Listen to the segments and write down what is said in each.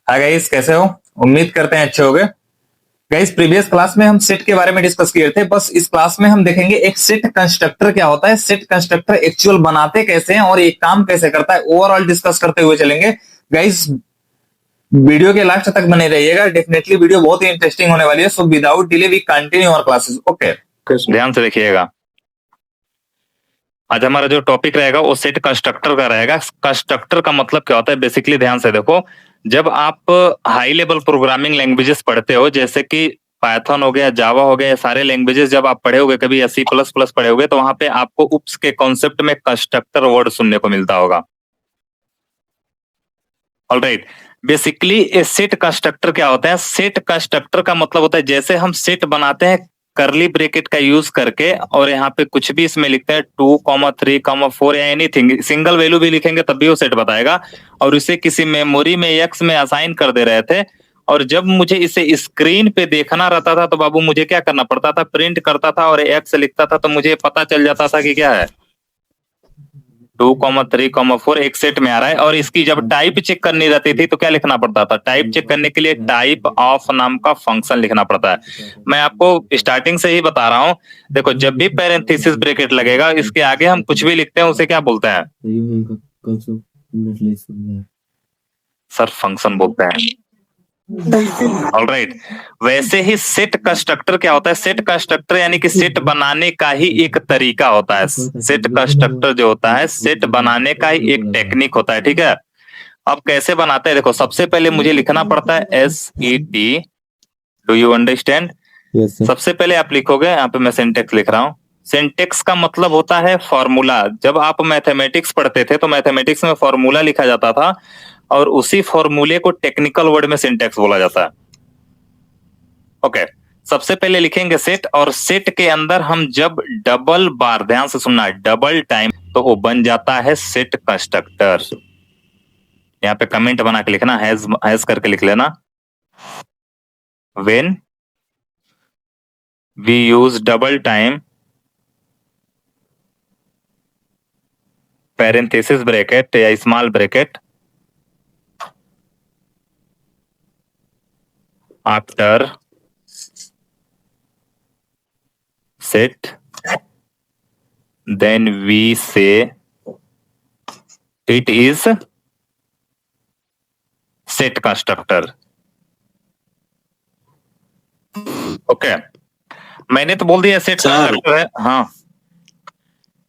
Hi guys, कैसे हो? उम्मीद करते हैं अच्छे होगे। गाइस, प्रीवियस क्लास में हम सेट के बारे में डिस्कस किए थे। बस इस क्लास में हम देखेंगे एक सेट कंस्ट्रक्टर क्या होता है, सेट कंस्ट्रक्टर एक्चुअल बनाते कैसे हैं और ये काम कैसे करता है, ओवरऑल डिस्कस करते हुए चलेंगे। गाइस, वीडियो के लास्ट तक बने रहिएगा, डेफिनेटली वीडियो बहुत ही इंटरेस्टिंग होने वाली है। So without delay we continue our classes. Okay, ध्यान से देखिएगा। आज हमारा जो टॉपिक रहेगा वो सेट कंस्ट्रक्टर का रहेगा। कंस्ट्रक्टर का मतलब क्या होता है, बेसिकली ध्यान से देखो। जब आप हाई लेवल प्रोग्रामिंग लैंग्वेजेस पढ़ते हो, जैसे कि पाइथन हो गया, जावा हो गया, सारे लैंग्वेजेस जब आप पढ़े होगे कभी, या सी प्लस प्लस पढ़े होगे, तो वहां पे आपको उप्स के कॉन्सेप्ट में कंस्ट्रक्टर वर्ड सुनने को मिलता होगा। ऑलराइट, बेसिकली ए सेट कंस्ट्रक्टर क्या होता है? सेट कंस्ट्रक्टर का मतलब होता है जैसे हम सेट बनाते हैं करली ब्रेकेट का यूज करके, और यहाँ पे कुछ भी इसमें लिखते हैं 2,3,4 या एनीथिंग, सिंगल वैल्यू भी लिखेंगे तब भी वो सेट बताएगा। और इसे किसी मेमोरी में एक्स में असाइन कर दे रहे थे, और जब मुझे इसे स्क्रीन पे देखना रहता था तो बाबू मुझे क्या करना पड़ता था, प्रिंट करता था और एक्स लिखता था, तो मुझे पता चल जाता था कि क्या है 2,3,4 एक सेट में आ रहा है। और इसकी जब टाइप चेक करनी रहती थी तो क्या लिखना पड़ता था? टाइप चेक करने के लिए टाइप ऑफ नाम का फंक्शन लिखना पड़ता है। मैं आपको स्टार्टिंग से ही बता रहा हूं, देखो जब भी पैरेंथेसिस ब्रैकेट लगेगा, इसके आगे हम कुछ भी लिखते हैं उसे क्या बोलते हैं सर? फंक्शन बोलते हैं। ऑलराइट, वैसे ही सेट कंस्ट्रक्टर क्या होता है? सेट कंस्ट्रक्टर यानी कि सेट बनाने का ही एक तरीका होता है। सेट कंस्ट्रक्टर जो होता है, सेट बनाने का ही एक टेक्निक होता है, ठीक है। अब कैसे बनाते हैं, देखो सबसे पहले मुझे लिखना पड़ता है SET। Do you understand? सबसे पहले आप लिखोगे, यहाँ पे मैं सिंटेक्स लिख रहा हूँ। सिंटेक्स का मतलब होता है फॉर्मूला। जब आप मैथमेटिक्स पढ़ते थे तो मैथमेटिक्स में फॉर्मूला लिखा जाता था, और उसी फॉर्मूले को टेक्निकल वर्ड में सिंटेक्स बोला जाता है। ओके, सबसे पहले लिखेंगे सेट, और सेट के अंदर हम जब डबल बार, ध्यान से सुनना, डबल टाइम, तो वो बन जाता है सेट कंस्ट्रक्टर। यहाँ पे कमेंट बना के लिखना, हैज करके लिख लेना। When we use double time parenthesis bracket या small bracket after set, then we say it is set constructor. Okay, मैंने तो बोल दिया सेट कंस्ट्रक्टर है। हाँ,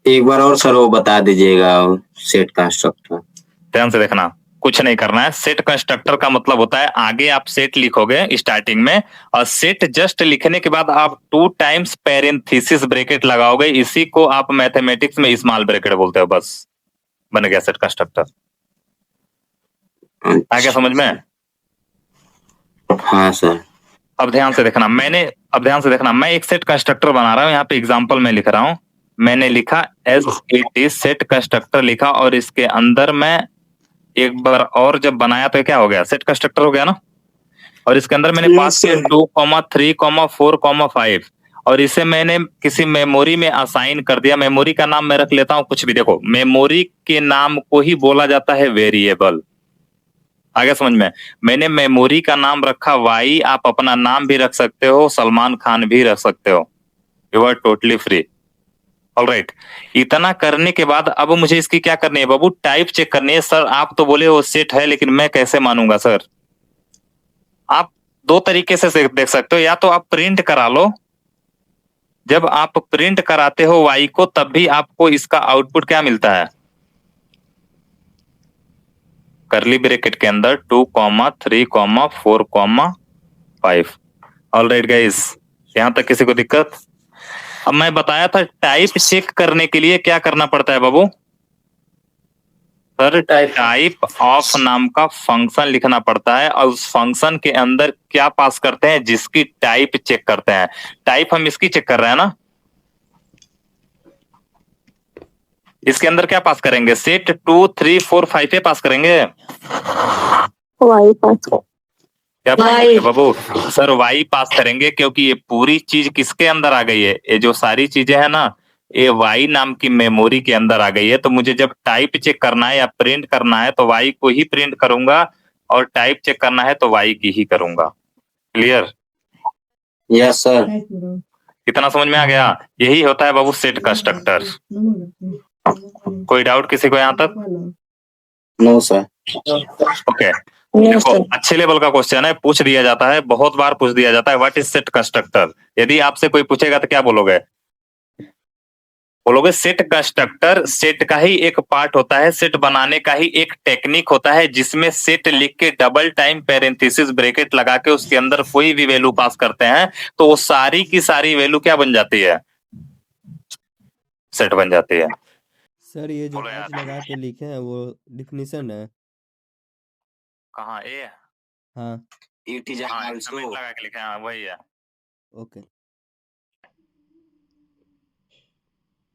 एक बार और सर वो बता दीजिएगा सेट कंस्ट्रक्टर। ध्यान से देखना, कुछ नहीं करना है। सेट कंस्ट्रक्टर का मतलब होता है, आगे आप सेट लिखोगे स्टार्टिंग में, और सेट जस्ट लिखने के बाद आप 2 टाइम्स पैरेंथेसिस ब्रैकेट लगाओगे। इसी को आप मैथमेटिक्स में स्मॉल ब्रैकेट बोलते हो। बस बन गया सेट कंस्ट्रक्टर। आ गया समझ में? हाँ सर। अब ध्यान से देखना, मैं एक सेट कंस्ट्रक्टर बना रहा हूँ। यहाँ पे एग्जांपल में लिख रहा हूँ। मैंने लिखा SET सेट कंस्ट्रक्टर लिखा, और इसके अंदर मैं एक बार और जब बनाया तो क्या हो गया, सेट कंस्ट्रक्टर हो गया ना। और इसके अंदर मैंने पास किया 2,3,4,5, और इसे मैंने किसी मेमोरी में असाइन कर दिया। मेमोरी का नाम मैं रख लेता हूँ कुछ भी। देखो, मेमोरी के नाम को ही बोला जाता है वेरिएबल। आगे समझ में? मैंने मेमोरी का नाम रखा Y, आप अपना नाम भी रख सकते हो, सलमान खान भी रख सकते हो, you are totally free. Alright, इतना करने के बाद अब मुझे इसकी क्या करनी है बाबू? टाइप चेक करनी है। सर आप तो बोले वो सेट है, लेकिन मैं कैसे मानूंगा सर? आप 2 तरीके से देख सकते हो, या तो आप प्रिंट करा लो। जब आप प्रिंट कराते हो Y को, तब भी आपको इसका आउटपुट क्या मिलता है? करली ब्रैकेट के अंदर 2,3,4,5। ऑलराइट गाइस, यहां तक किसी को दिक्कत? अब मैं बताया था टाइप चेक करने के लिए क्या करना पड़ता है बाबू? सर, टाइप ऑफ नाम का फंक्शन लिखना पड़ता है, और उस फंक्शन के अंदर क्या पास करते हैं? जिसकी टाइप चेक करते हैं। टाइप हम इसकी चेक कर रहे हैं ना, इसके अंदर क्या पास करेंगे? सेट 2, 3, 4, 5 पे पास करेंगे। वाई पास क्या पाएंगे बाबू? सर Y पास करेंगे, क्योंकि ये पूरी चीज किसके अंदर आ गई है? ये जो सारी चीजें है ना, ये Y नाम की मेमोरी के अंदर आ गई है। तो मुझे जब टाइप चेक करना है या प्रिंट करना है तो Y को ही प्रिंट करूंगा, और टाइप चेक करना है तो वाई की ही करूंगा। क्लियर? Yes sir. कितना समझ में आ गया? यही होता है बाबू सेट कंस्ट्रक्टर। कोई डाउट किसी को यहाँ तक? No sir. ओके नहीं देखो, सर। अच्छे लेवल का क्वेश्चन है, पूछ दिया जाता है, बहुत बार पूछ दिया जाता है, व्हाट इज सेट कंस्ट्रक्टर। यदि आपसे कोई पूछेगा तो क्या बोलोगे? बोलोगे सेट कंस्ट्रक्टर सेट का ही एक पार्ट होता है, सेट बनाने का ही एक टेक्निक होता है, जिसमें सेट लिख के डबल टाइम पैरेंथेसिस ब्रैकेट लगा के उसके अंदर कोई भी वैल्यू पास करते हैं तो वो सारी की सारी वैल्यू क्या बन जाती है? सेट बन जाती है। सर ये जो बोलो यार। H लगा के लिखे हैं वो डिफिनीशन है? कहाँ ए? हाँ इट इज हाँ आल्सो। लगा के लिखे, हाँ वही है। ओके।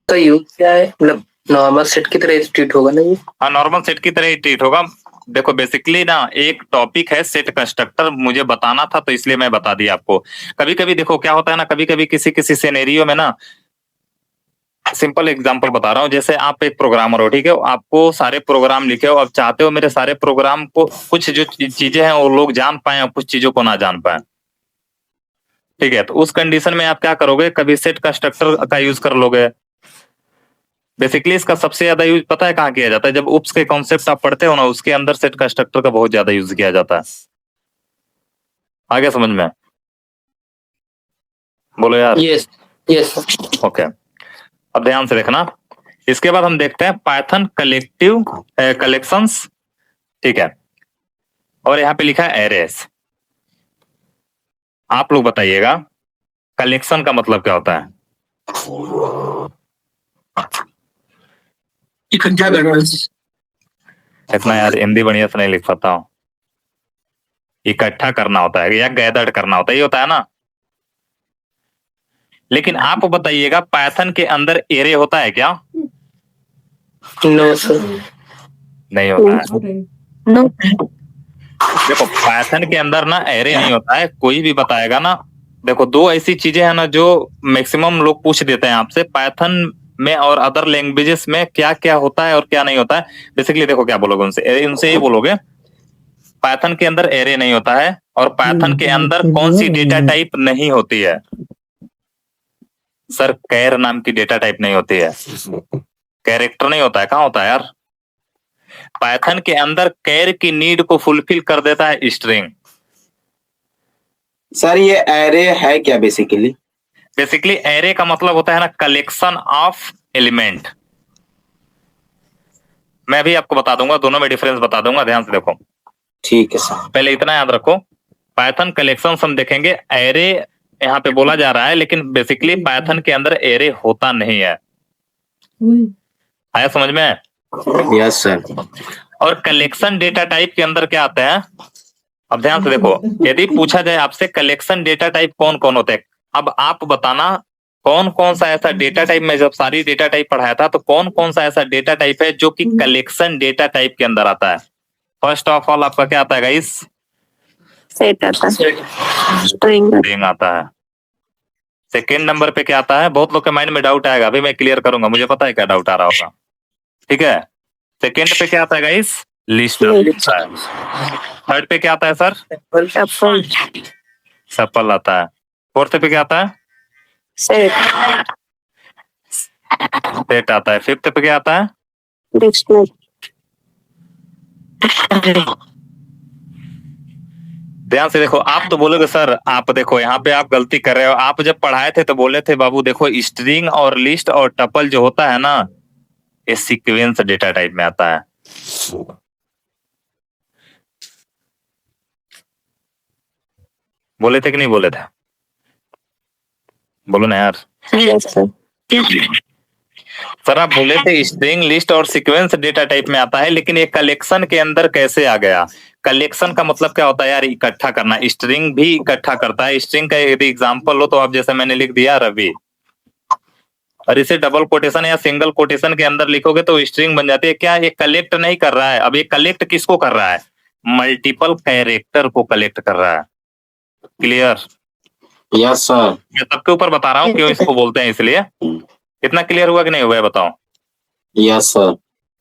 का यूज क्या है? मतलब नॉर्मल सेट की तरह ट्रीट होगा ना ये? हाँ नॉर्मल सेट की तरह ही ट्रीट होगा। देखो बेसिकली ना एक टॉपिक है सेट कंस्ट्रक्टर, मुझे बताना था तो इसलिए मैं बता दिया आपको। कभी कभी देखो क्या होता है ना, कभी कभी किसी किसी सिनेरियो में ना, सिंपल एग्जांपल बता रहा हूँ, जैसे आप एक प्रोग्रामर हो, ठीक है, आपको सारे प्रोग्राम लिखे हो, अब चाहते हो मेरे सारे प्रोग्राम को कुछ जो चीजें हैं वो लोग जान पाए और कुछ चीजों को ना जान पाए, ठीक है, तो उस कंडीशन में आप क्या करोगे? कभी सेट कंस्ट्रक्टर का यूज कर लोगे। बेसिकली इसका सबसे ज्यादा यूज पता है कहाँ किया जाता है? जब उप्स के कॉन्सेप्ट आप पढ़ते हो ना, उसके अंदर सेट कंस्ट्रक्टर का बहुत ज्यादा यूज किया जाता है। आगे समझ में? बोलो यार। Yes yes. ओके अब ध्यान से देखना। इसके बाद हम देखते हैं पाइथन कलेक्टिव कलेक्शंस, ठीक है, और यहाँ पे लिखा है एरेस। आप लोग बताइएगा कलेक्शन का मतलब क्या होता है? इकट्ठा करना। इतना यार हिंदी बढ़िया से नहीं लिख पाता हूँ। इकट्ठा करना होता है या गैदर्ड करना होता है, ये होता है ना। लेकिन आप बताइएगा पाइथन के अंदर एरे होता है क्या? No sir. नहीं होता है। नो। देखो पाइथन के अंदर ना एरे नहीं होता है, कोई भी बताएगा ना। देखो दो ऐसी चीजें हैं ना जो मैक्सिमम लोग पूछ देते हैं आपसे, पाइथन में और अदर लैंग्वेजेस में क्या क्या होता है और क्या नहीं होता है। बेसिकली देखो क्या बोलोगे उनसे, उनसे ये बोलोगे पाइथन के अंदर एरे नहीं होता है और पाइथन के अंदर कौन सी डेटा टाइप नहीं होती है? सर कैर नाम की डेटा टाइप नहीं होती है, कैरेक्टर नहीं होता है। कहाँ होता है यार? पाइथन के अंदर कैर की नीड को फुलफिल कर देता है स्ट्रिंग। सर ये एरे है क्या बेसिकली? बेसिकली एरे का मतलब होता है ना कलेक्शन ऑफ एलिमेंट। मैं अभी आपको बता दूंगा, दोनों में डिफरेंस बता दूंगा, ध्यान से देखो। ठीक है सर। पहले इतना याद रखो, पाइथन कलेक्शन हम देखेंगे, एरे यहाँ पे बोला जा रहा है, लेकिन बेसिकली पाइथन के अंदर एरे होता नहीं है। आया समझ में? Yes sir. और कलेक्शन डेटा टाइप के अंदर क्या आते हैं? अब ध्यान से देखो, यदि पूछा जाए आपसे कलेक्शन डेटा टाइप कौन कौन होते हैं, अब आप बताना कौन कौन सा ऐसा डेटा टाइप, में जब सारी डेटा टाइप पढ़ाया था तो कौन कौन सा ऐसा डेटा टाइप है जो कि कलेक्शन डेटा टाइप के अंदर आता है। फर्स्ट ऑफ ऑल आपका क्या आता है गाइस? सेट आता है। स्ट्रिंग आता है। सेकेंड नंबर पे क्या आता है? बहुत लोग के माइंड में डाउट आएगा, अभी मैं क्लियर करूंगा, मुझे पता है क्या डाउट आ रहा होगा, ठीक है। सेकेंड पे क्या आता है गाइस? लिस्ट आता है। थर्ड पे क्या आता है सर? सफल आता है। फोर्थ पे क्या आता है? सेट सेट आता है। फिफ्थ पे क्या आता है? डिक्शनरी। ध्यान से देखो, आप तो बोलोगे सर, आप देखो यहाँ पे आप गलती कर रहे हो, आप जब पढ़ाए थे तो बोले थे बाबू देखो स्ट्रिंग और लिस्ट और टपल जो होता है ना, ये सीक्वेंस डेटा टाइप में आता है। बोले थे कि नहीं बोले थे? बोलो ना यार। Yes sir. सर आप बोले थे स्ट्रिंग, लिस्ट और सीक्वेंस डेटा टाइप में आता है, लेकिन ये कलेक्शन के अंदर कैसे आ गया? कलेक्शन का मतलब क्या होता है यार? इकट्ठा करना। स्ट्रिंग भी इकट्ठा करता है। स्ट्रिंग का यदि एग्जांपल लो तो आप जैसे मैंने लिख दिया रवि, और इसे डबल कोटेशन या सिंगल कोटेशन के अंदर लिखोगे तो स्ट्रिंग बन जाती है। क्या ये कलेक्ट नहीं कर रहा है? अब ये कलेक्ट किसको कर रहा है? मल्टीपल कैरेक्टर को कलेक्ट कर रहा है। क्लियर? Yes sir. मैं सबके ऊपर बता रहा हूँ क्यों इसको बोलते हैं, इसलिए। इतना क्लियर हुआ कि नहीं हुआ है बताओ? Yes sir.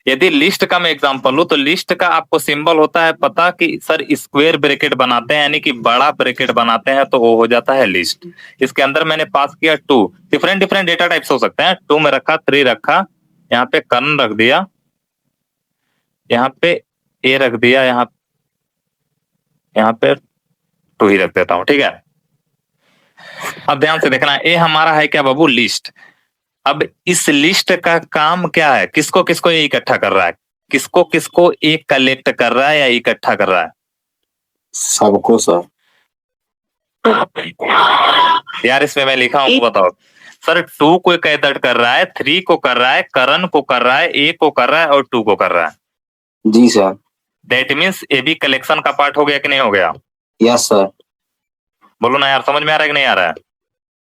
यदि लिस्ट का मैं एग्जांपल लूं तो लिस्ट का आपको सिंबल होता है पता कि सर स्क्वायर ब्रैकेट बनाते हैं यानी कि बड़ा ब्रैकेट बनाते हैं तो वो हो जाता है लिस्ट। इसके अंदर मैंने पास किया 2, डिफरेंट डिफरेंट डेटा टाइप्स हो सकते हैं। 2 में रखा, 3 रखा, यहाँ पे कर्ण रख दिया, यहाँ पे ए रख दिया, यहाँ पे 2 ही रख देता हूं, ठीक है। अब ध्यान से देखना, ए हमारा है क्या बाबू, लिस्ट। अब इस लिस्ट का काम क्या है, किसको किसको ये इकट्ठा कर रहा है, किसको किसको एक कलेक्ट कर रहा है या इकट्ठा कर रहा है? सबको सर। यार इसमें मैं लिखा हूं, बताओ सर। 2 को कैदट कर रहा है, 3 को कर रहा है, करण को कर रहा है, ए को कर रहा है और 2 को कर रहा है। जी सर। दैट मीन्स ए भी कलेक्शन का पार्ट हो गया कि नहीं हो गया? Yes sir. बोलो ना यार, समझ में आ रहा है कि नहीं आ रहा है?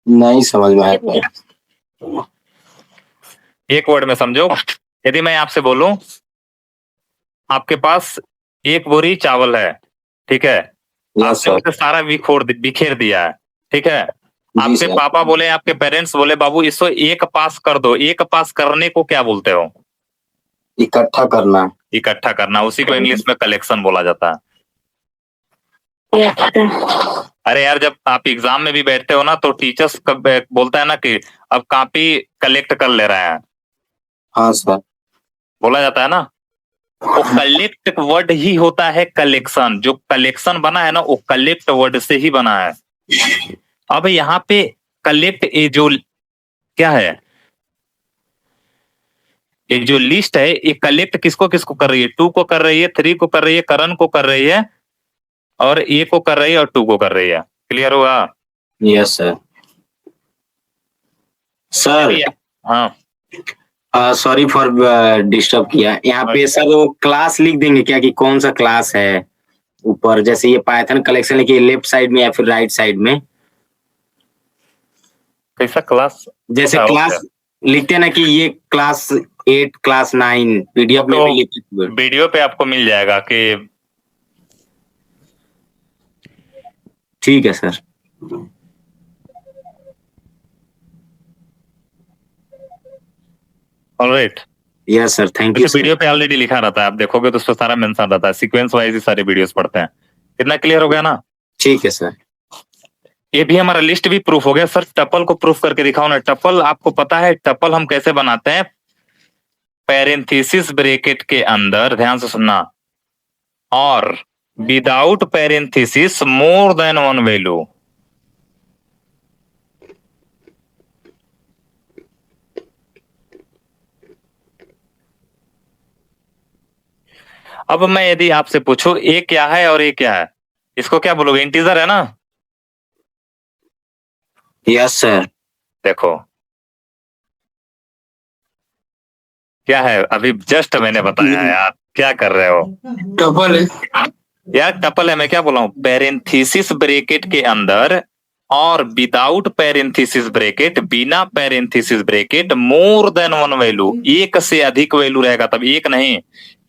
नहीं समझ में आया। एक वर्ड में समझो। यदि मैं आपसे बोलूं आपके पास 1 बोरी चावल है, ठीक है, यस आपने सर। उसे सारा बिखेर दिया है, ठीक है। जी आपके सर। पापा बोले, आपके पेरेंट्स बोले बाबू इसको एक पास कर दो। एक पास करने को क्या बोलते हो? इकट्ठा करना। इकट्ठा करना, उसी को इंग्लिश में कलेक्शन बोला जाता है। अरे यार जब आप एग्जाम में भी बैठते हो ना तो टीचर्स बोलता है ना कि अब कॉपी कलेक्ट कर ले रहे हैं, हाँ सर। बोला जाता है ना। वो कलेक्ट वर्ड ही होता है कलेक्शन। जो कलेक्शन बना है ना वो कलेक्ट वर्ड से ही बना है। अब यहाँ पे कलेक्ट, ये जो क्या है, ये जो लिस्ट है ये कलेक्ट किसको किसको कर रही है? 2 को कर रही है, 3 को कर रही है, करण को कर रही है और ए को कर रही है और 2 को कर रही है। क्लियर हुआ? Yes sir. सर हाँ सॉरी फॉर डिस्टर्ब किया। यहाँ पे सर वो क्लास लिख देंगे क्या कि कौन सा क्लास है ऊपर? जैसे ये पाइथन कलेक्शन लिखिए लेफ्ट साइड में या फिर राइट साइड में। कैसा क्लास? जैसे अच्छा, क्लास ओके। लिखते हैं ना कि ये क्लास 8 क्लास 9 पीडीएफ में तो भी लिखते हैं। वीडियो पे आपको मिल जाएगा कि ठीक है sir. Alright. Yes sir, thank you वैसे वीडियो पे ऑलरेडी लिखा रहता है, आप देखोगे तो उस पर सारा मेंशन रहता है, सीक्वेंस वाइज ही सारे वीडियोस पढ़ते हैं। कितना क्लियर हो गया ना? ठीक है सर। ये भी हमारा लिस्ट भी प्रूफ हो गया। सर टपल को प्रूफ करके दिखाओ ना। टपल आपको पता है टपल हम कैसे बनाते हैं? पैरेंथेसिस ब्रैकेट के अंदर, ध्यान से सुनना, और without parenthesis more than 1 value. अब मैं यदि आपसे पूछूं ए क्या है और ए क्या है, इसको क्या बोलोगे? इंटीजर है ना? Yes sir. देखो क्या है, अभी जस्ट मैंने बताया यार, क्या कर रहे हो? टपल है यार टपल है, मैं क्या बोला हूं? पैरेंथेसिस ब्रैकेट के अंदर और विदाउट पैरेंथेसिस ब्रैकेट, बिना parenthesis bracket, more than 1 value, एक से अधिक वैल्यू रहेगा तब, एक नहीं,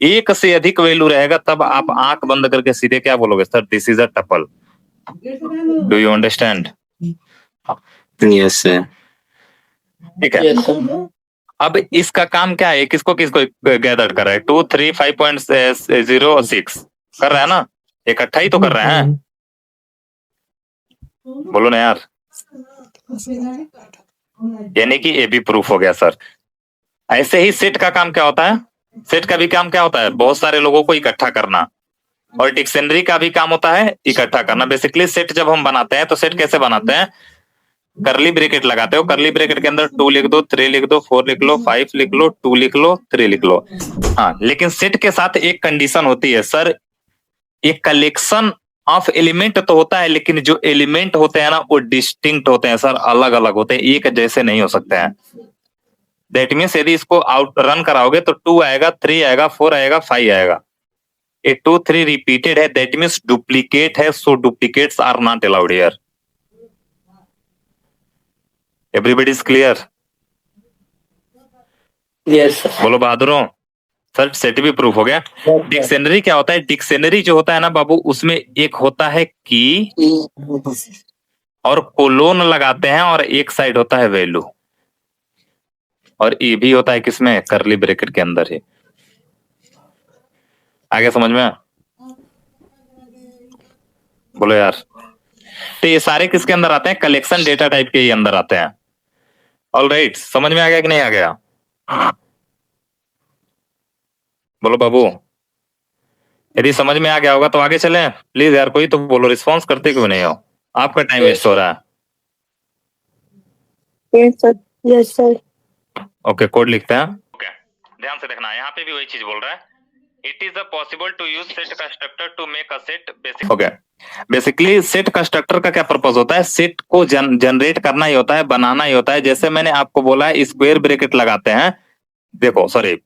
एक से अधिक वैल्यू रहेगा तब आप आंख बंद करके सीधे क्या बोलोगे? Sir this is a tuple. Do you understand? Yes sir. ठीक है। अब इसका काम क्या है? किसको किसको गैदर कर रहा है? 2 3 5.0 और 6 कर रहा है ना, इकट्ठा ही तो कर रहे हैं। बोलो ना यार, यानी कि ये भी प्रूफ हो गया सर। ऐसे ही सेट का काम क्या होता है? सेट का भी काम क्या होता है? बहुत सारे लोगों को इकट्ठा करना। और डिक्शनरी का भी काम होता है इकट्ठा करना। बेसिकली सेट जब हम बनाते हैं तो सेट कैसे बनाते हैं? करली ब्रैकेट लगाते हो, करली ब्रैकेट के अंदर 2 लिख दो, 3 लिख दो, 4 लिख लो, 5 लिख लो, 2 लिख लो, 3 लिख लो। हाँ, लेकिन सेट के साथ एक कंडीशन होती है सर, एक कलेक्शन ऑफ एलिमेंट तो होता है लेकिन जो एलिमेंट होते हैं ना वो डिस्टिंक्ट होते हैं सर, अलग अलग होते हैं, एक जैसे नहीं हो सकते हैं। दैट मीन्स यदि इसको आउट रन कराओगे तो 2 आएगा, 3 आएगा, 4 आएगा, 5 आएगा। ये 2 3 रिपीटेड है, दैट मीन्स डुप्लीकेट है, so duplicates are not allowed here. Everybody is clear? Yes बोलो बहादुरों। सर सेट भी प्रूफ हो गया। डिक्शनरी क्या होता है? डिक्शनरी जो होता है ना बाबू, उसमें एक होता है की और कोलोन लगाते हैं और एक साइड होता है वैल्यू, और ये भी होता है किसमें? करली ब्रैकेट के अंदर ही। आगे समझ में? बोलो यार। तो ये सारे किसके अंदर आते हैं? कलेक्शन डेटा टाइप के ही अंदर आते हैं। ऑलराइट, समझ में आ गया कि नहीं आ गया? बोलो बाबू। यदि समझ में आ गया होगा तो आगे चलें प्लीज यार, कोई तो बोलो, रिस्पॉन्स करते क्यों नहीं हो? आपका टाइम वेस्ट हो रहा है। Yes sir, yes sir. Okay, code लिखते हैं। ओके, ध्यान से देखना, यहाँ पे भी वही चीज बोल रहा है। It is possible to use set constructor to make a set basic. Okay, basically set constructor का क्या पर्पस होता है? सेट को जनरेट करना ही होता है, बनाना ही होता है। जैसे मैंने आपको बोला है, स्क्वायर ब्रैकेट लगाते हैं, देखो sorry,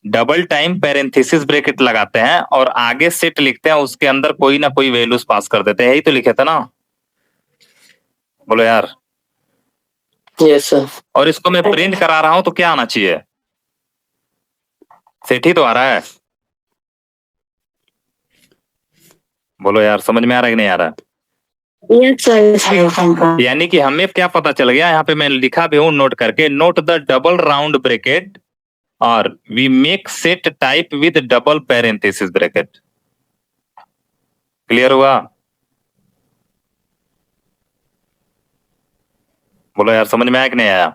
double time parenthesis bracket लगाते हैं और आगे सेट लिखते हैं, उसके अंदर कोई ना कोई वैल्यूज पास कर देते हैं। यही तो लिखे थे ना? बोलो यार। Yes sir. और इसको मैं प्रिंट करा रहा हूं तो क्या आना चाहिए? सेट ही तो आ रहा है। बोलो यार, समझ में आ रहा है कि नहीं आ रहा है? Yes sir. यानी कि हमें क्या पता चल गया, यहाँ पे मैं लिखा भी हूं नोट करके, note the double round bracket और we make set type with double parenthesis bracket. Clear हुआ? बोलो यार, समझ में आया कि नहीं आया?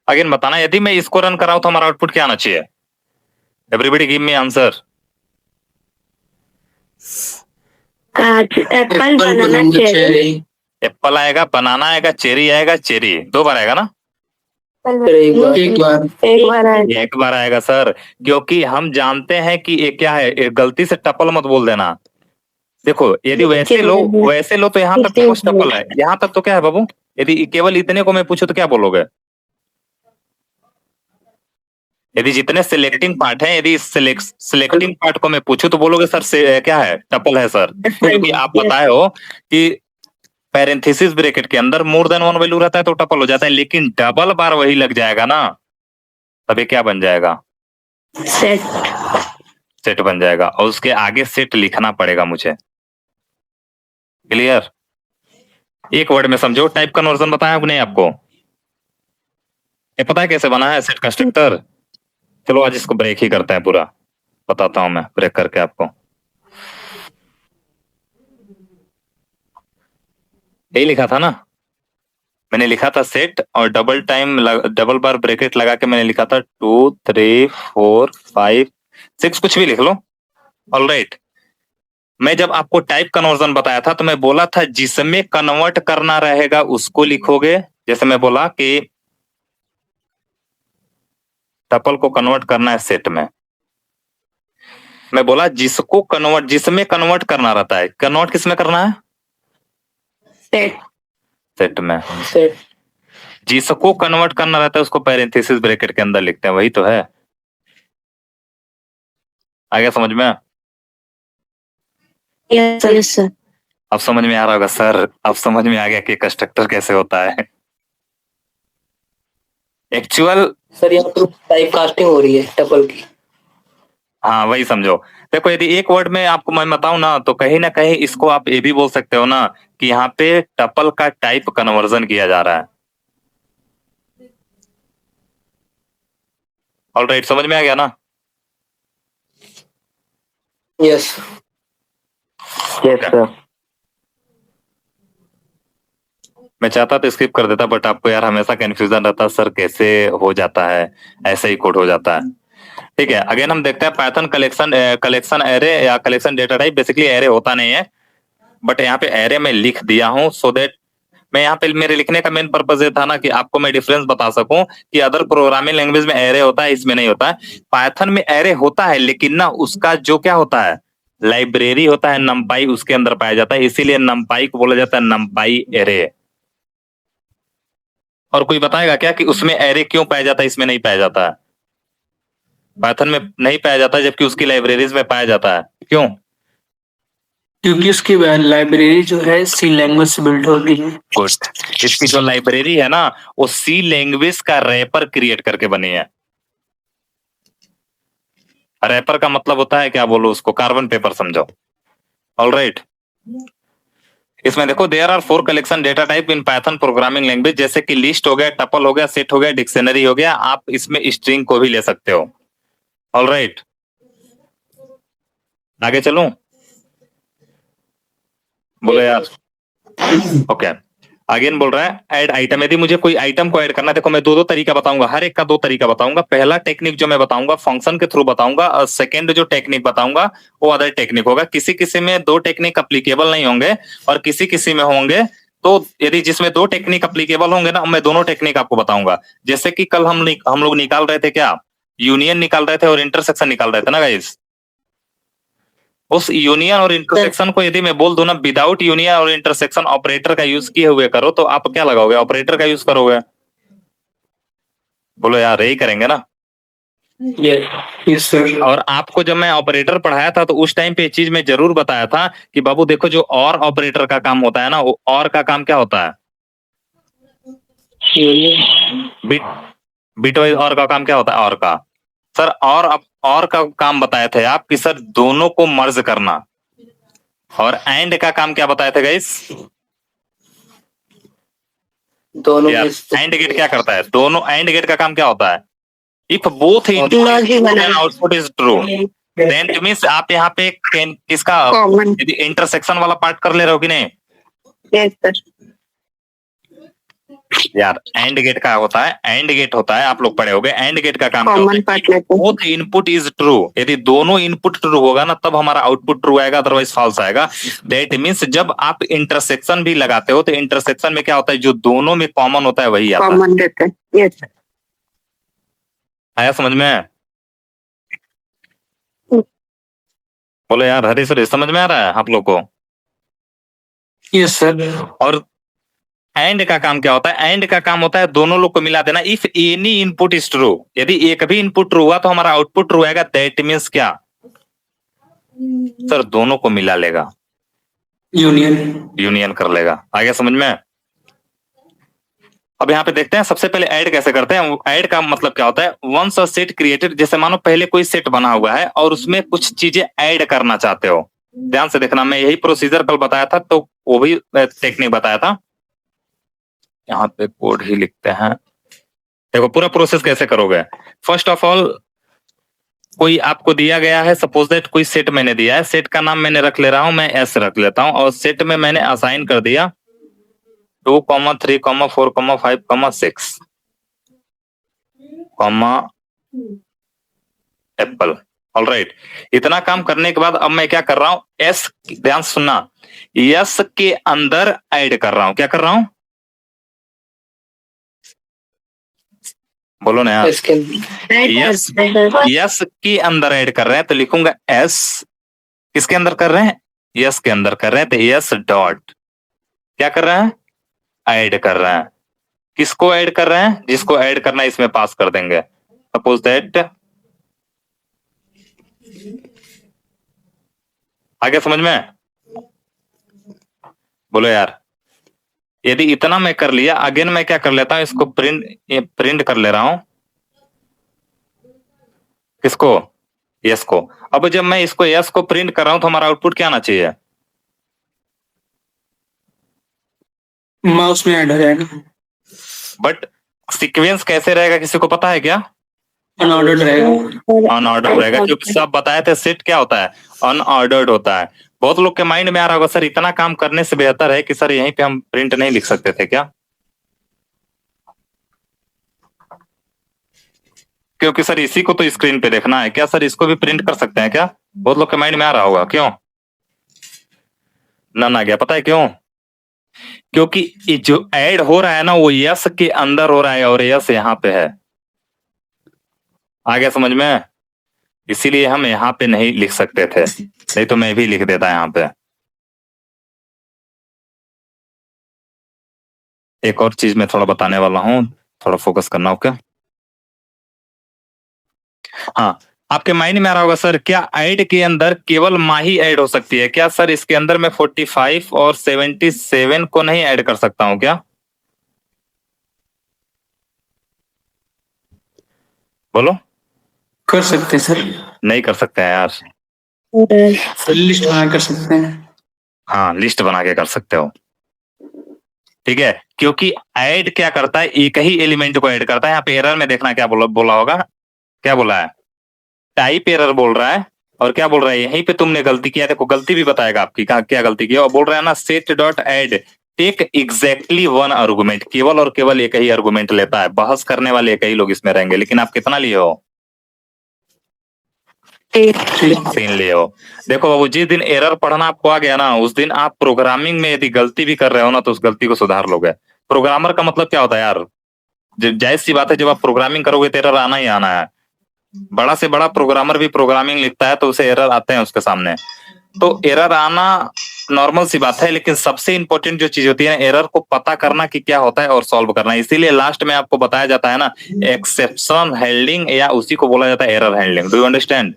अगेन बताना, यदि मैं इसको रन कराऊं तो हमारा आउटपुट क्या आना चाहिए? Everybody give me answer. Apple, banana, cherry. Apple आएगा, बनाना आएगा, चेरी आएगा। चेरी 2 बार आएगा ना? एक बार एक बार आएगा सर, क्योंकि हम जानते हैं कि ये क्या है। ये गलती से टपल मत बोल देना। देखो, यदि वैसे लो तो यहाँ तक तो कुछ टपल है, यहाँ तक तो क्या है बाबू? यदि केवल इतने को मैं पूछूं तो क्या बोलोगे? यदि जितने सिलेक्टिंग पार्ट हैं, यदि सिलेक्टिंग पार्ट को मैं पूछूं तो बोलोगे सर से क्या है? टपल है सर। क्योंकि आप बताए हो कि पैरेंथेसिस ब्रैकेट के अंदर मोर देन 1 वैल्यू रहता है तो टपल हो जाता है, लेकिन डबल बार वही लग जाएगा ना, तब ये क्या बन जाएगा? सेट। सेट बन जाएगा और उसके आगे सेट लिखना पड़ेगा मुझे। क्लियर? एक वर्ड में समझो, टाइप कन्वर्जन बताया नहीं आपको? ये पता है कैसे बना है सेट कंस्ट्रक्टर? चलो आज इसको ब्रेक ही करते हैं पूरा, बताता हूं मैं ब्रेक करके आपको। यही लिखा था ना? मैंने लिखा था सेट और डबल बार ब्रैकेट लगा के मैंने लिखा था 2 3 4 5 6, कुछ भी लिख लो। ऑलराइट, मैं जब आपको टाइप कन्वर्जन बताया था तो मैं बोला था जिसमें कन्वर्ट करना रहेगा उसको लिखोगे। जैसे मैं बोला कि टपल को कन्वर्ट करना है सेट में, मैं बोला जिसमें कन्वर्ट करना रहता है। कन्वर्ट किस में करना है? सेट में। सेट। जिसको कन्वर्ट करना रहता है उसको पैरेंथेसिस ब्रैकेट के अंदर लिखते हैं, वही तो है। आ गया समझ में? Yes sir. अब समझ में आ रहा होगा सर, अब समझ में आ गया कि कंस्ट्रक्टर कैसे होता है। एक्चुअल सर यहाँ पर टाइप कास्टिंग हो रही है टपल की। हाँ वही समझो। देखो, यदि एक वर्ड में आपको मैं बताऊं ना तो कहीं ना कहीं इसको आप ये भी बोल सकते हो ना कि यहाँ पे टपल का टाइप कन्वर्जन किया जा रहा है। ऑलराइट, समझ में आ गया ना? Yes sir. मैं चाहता तो स्किप कर देता, बट आपको यार हमेशा कंफ्यूजन रहता सर कैसे हो जाता है, ऐसे ही कोड हो जाता है। ठीक है, अगेन हम देखते हैं पाइथन कलेक्शन एरे या collection data type. Basically array होता नहीं है, बट यहाँ पे एरे में लिख दिया हूं सो दैट मैं यहाँ पे मेरे लिखने का मेन पर्पस ये था ना कि आपको मैं डिफरेंस बता सकूं कि अदर प्रोग्रामिंग लैंग्वेज में एरे होता है, इसमें नहीं होता है। पाइथन में एरे होता है, लेकिन ना उसका जो क्या होता है, लाइब्रेरी होता है नमपाई, उसके अंदर पाया जाता है, इसीलिए नमपाई को बोला जाता है नमपाई एरे। और कोई बताएगा क्या कि उसमें एरे क्यों पाया जाता है, इसमें नहीं पाया जाता है? पाइथन में नहीं पाया जाता जबकि उसकी लाइब्रेरीज में पाया जाता है, क्यों? क्योंकि उसकी लाइब्रेरी जो है सी लैंग्वेज से बिल्ड होती है। गुड, इसकी जो लाइब्रेरी है ना वो सी लैंग्वेज का रैपर क्रिएट करके बनी है। रैपर का मतलब होता है क्या बोलो उसको, कार्बन पेपर समझो। ऑलराइट, इसमें देखो there are 4 collection data type in Python programming language, जैसे कि लिस्ट हो गया, टपल हो गया, सेट हो गया, डिक्शनरी हो गया। आप इसमें स्ट्रिंग को भी ले सकते हो। ऑल राइट, आगे चलूं? बोलो यार। ओके, अगेन बोल रहा है ऐड आइटम। यदि मुझे कोई आइटम को ऐड करना है, देखो मैं दो तरीका बताऊंगा, हर एक का दो तरीका बताऊंगा। पहला टेक्निक जो मैं बताऊंगा फंक्शन के थ्रू बताऊंगा, और सेकंड जो टेक्निक बताऊंगा वो अदर टेक्निक होगा। किसी किसी में दो टेक्निक अप्लीकेबल नहीं होंगे और किसी किसी में होंगे। तो यदि जिसमें दो टेक्निक अप्लीकेबल होंगे ना, मैं दोनों टेक्निक आपको बताऊंगा। जैसे कि कल हम लोग निकाल रहे थे क्या, यूनियन निकाल रहे थे और इंटरसेक्शन निकाल रहे थे ना गाइस। उस यूनियन और इंटरसेक्शन को यदि मैं बोल दूं ना, विदाउट यूनियन और इंटरसेक्शन ऑपरेटर का यूज किए हुए करो, तो आप क्या लगाओगे? ऑपरेटर का यूज करोगे। बोलो यार, यही करेंगे ना। Yes sir. और आपको जब मैं ऑपरेटर पढ़ाया था तो उस टाइम पे चीज मैं जरूर बताया था कि बाबू देखो, जो और ऑपरेटर का काम होता है ना, वो और का काम क्या होता है? बिट बिट वाइज और का काम क्या होता है? और का सर, और का काम बताए थे आप कि सर दोनों को मर्ज करना। और एंड का काम क्या बताए थे गाइस? दोनों यार एंड गेट क्या करता है? दोनों एंड गेट का काम क्या होता है? इफ बोथ लॉजिक बनाना। Output is true, then it means आप यहाँ पे किसका कॉमन। यदि इंटरसेक्शन वाला पार्ट कर ले रहे हो कि नहीं? Yes sir. यार एंड गेट का होता है, एंड गेट होता है, आप लोग पढ़े होगे। एंड गेट का काम कॉमन पार्ट लेते हैं। Both input is true. यदि दोनों इनपुट ट्रू होगा ना, तब हमारा आउटपुट ट्रू आएगा, अदरवाइज फॉल्स आएगा। दैट मींस जब आप इंटरसेक्शन भी लगाते हो तो इंटरसेक्शन में क्या होता है? जो दोनों में कॉमन होता है वही आता है। कॉमन देते हैं। यस। आया समझ में? बोलो यार, हरी सर समझ में आ रहा है आप लोग को? Yes sir. और एंड का काम क्या होता है? एंड का काम होता है दोनों लोग को मिला देना। If any input is true, यदि एक भी इनपुट ट्रू हुआ तो हमारा आउटपुट ट्रू आएगा। दैट मींस क्या सर? दोनों को मिला लेगा, यूनियन कर लेगा। आगे समझ में? अब यहाँ पे देखते हैं सबसे पहले ऐड कैसे करते हैं। ऐड का मतलब क्या होता है? वंस अ सेट क्रिएटेड, जैसे मानो पहले कोई सेट बना हुआ है और उसमें कुछ चीजें ऐड करना चाहते हो। ध्यान से देखना, मैं यही प्रोसीजर कल बताया था, तो वो भी टेक्निक बताया था। यहाँ पे कोड ही लिखते हैं। देखो पूरा प्रोसेस कैसे करोगे। फर्स्ट ऑफ ऑल, कोई आपको दिया गया है, सपोज दैट कोई सेट मैंने दिया है, सेट का नाम मैंने रख ले रहा हूं, मैं एस रख लेता हूं, और सेट में मैंने असाइन कर दिया 2, 3, 4, 5, 6, एप्पल। ऑल राइट, इतना काम करने के बाद अब मैं क्या कर रहा हूं? एस, ध्यान सुनना, यस के अंदर ऐड कर रहा हूं। क्या कर रहा हूं? बोलो ना यार। इसके यस, यस के अंदर ऐड कर रहे हैं तो लिखूंगा एस। किसके अंदर कर रहे हैं? यस के अंदर कर रहे हैं, तो यस डॉट क्या कर रहे हैं? ऐड कर रहे हैं। किसको ऐड कर रहे हैं? जिसको ऐड करना है इसमें पास कर देंगे। सपोज दैट, आगे समझ में? बोलो यार। यदि इतना मैं कर लिया, अगेन मैं क्या कर लेता हूं? इसको प्रिंट कर ले रहा हूं। किसको? यस को। अब जब मैं इसको यस को प्रिंट कर रहा हूं तो हमारा आउटपुट क्या आना चाहिए? माउस में ऐड हो जाएगा। बट सीक्वेंस कैसे रहेगा, किसी को पता है क्या? अनऑर्डर्ड रहेगा। अनऑर्डर्ड रहेगा, क्योंकि सब बताए थे सेट क्या होता है? अनऑर्डर्ड होता है। बहुत लोग के माइंड में आ रहा होगा, सर इतना काम करने से बेहतर है कि सर यहीं पे हम प्रिंट नहीं लिख सकते थे क्या? क्योंकि सर इसी को तो स्क्रीन पे देखना है, क्या सर इसको भी प्रिंट कर सकते हैं क्या? बहुत लोग के माइंड में आ रहा होगा। क्यों नन आ गया? पता है क्यों? क्योंकि ये जो ऐड हो रहा है ना, वो यस के अंदर हो रहा है और यस यहाँ पे है। आ गया समझ में? इसीलिए हम यहाँ पे नहीं लिख सकते थे, नहीं तो मैं भी लिख देता यहाँ पे। एक और चीज मैं थोड़ा बताने वाला हूँ, थोड़ा फोकस करना। ओके, हाँ, आपके माइंड में आ रहा होगा, सर क्या ऐड के अंदर केवल माँ ही ऐड हो सकती है क्या? सर इसके अंदर मैं 45 और 77 को नहीं ऐड कर सकता हूँ क्या? बोलो। कर सकते हैं सर। नहीं कर सकते हैं यार। लिस्ट बना कर सकते हैं। हाँ, लिस्ट बना के कर सकते हो, ठीक है। क्योंकि ऐड क्या करता है? एक ही एलिमेंट को ऐड करता है। यहाँ पे एरर में देखना क्या बोला होगा, क्या बोला है? टाइप एरर बोल रहा है और क्या बोल रहा है, यहीं पे तुमने गलती किया। देखो गलती भी बताएगा आपकी क्या गलती किया, और बोल रहा है ना set dot ed tech exactly one argument, केवल और केवल एक ही आर्गुमेंट लेता है। बहस करने वाले एक ही लोग इसमें रहेंगे, लेकिन आप कितना लिए हो? 3 लिए हो। देखो बाबू, जिस दिन एरर पढ़ना आपको आ गया ना, उस दिन आप प्रोग्रामिंग में यदि गलती भी कर रहे हो ना, तो उस गलती को सुधार लोगे। प्रोग्रामर का मतलब क्या होता है यार? जायज सी बात है, जब आप प्रोग्रामिंग करोगे तो एरर आना ही आना है। बड़ा से बड़ा प्रोग्रामर भी प्रोग्रामिंग लिखता है तो उसे एरर आते हैं उसके सामने, तो एरर आना नॉर्मल सी बात है। लेकिन सबसे इंपॉर्टेंट जो चीज होती है ना, एरर को पता करना कि क्या होता है और सॉल्व करना। इसीलिए लास्ट में आपको बताया जाता है ना एक्सेप्शन हैंडलिंग, या उसी को बोला जाता है error handling. Do you understand?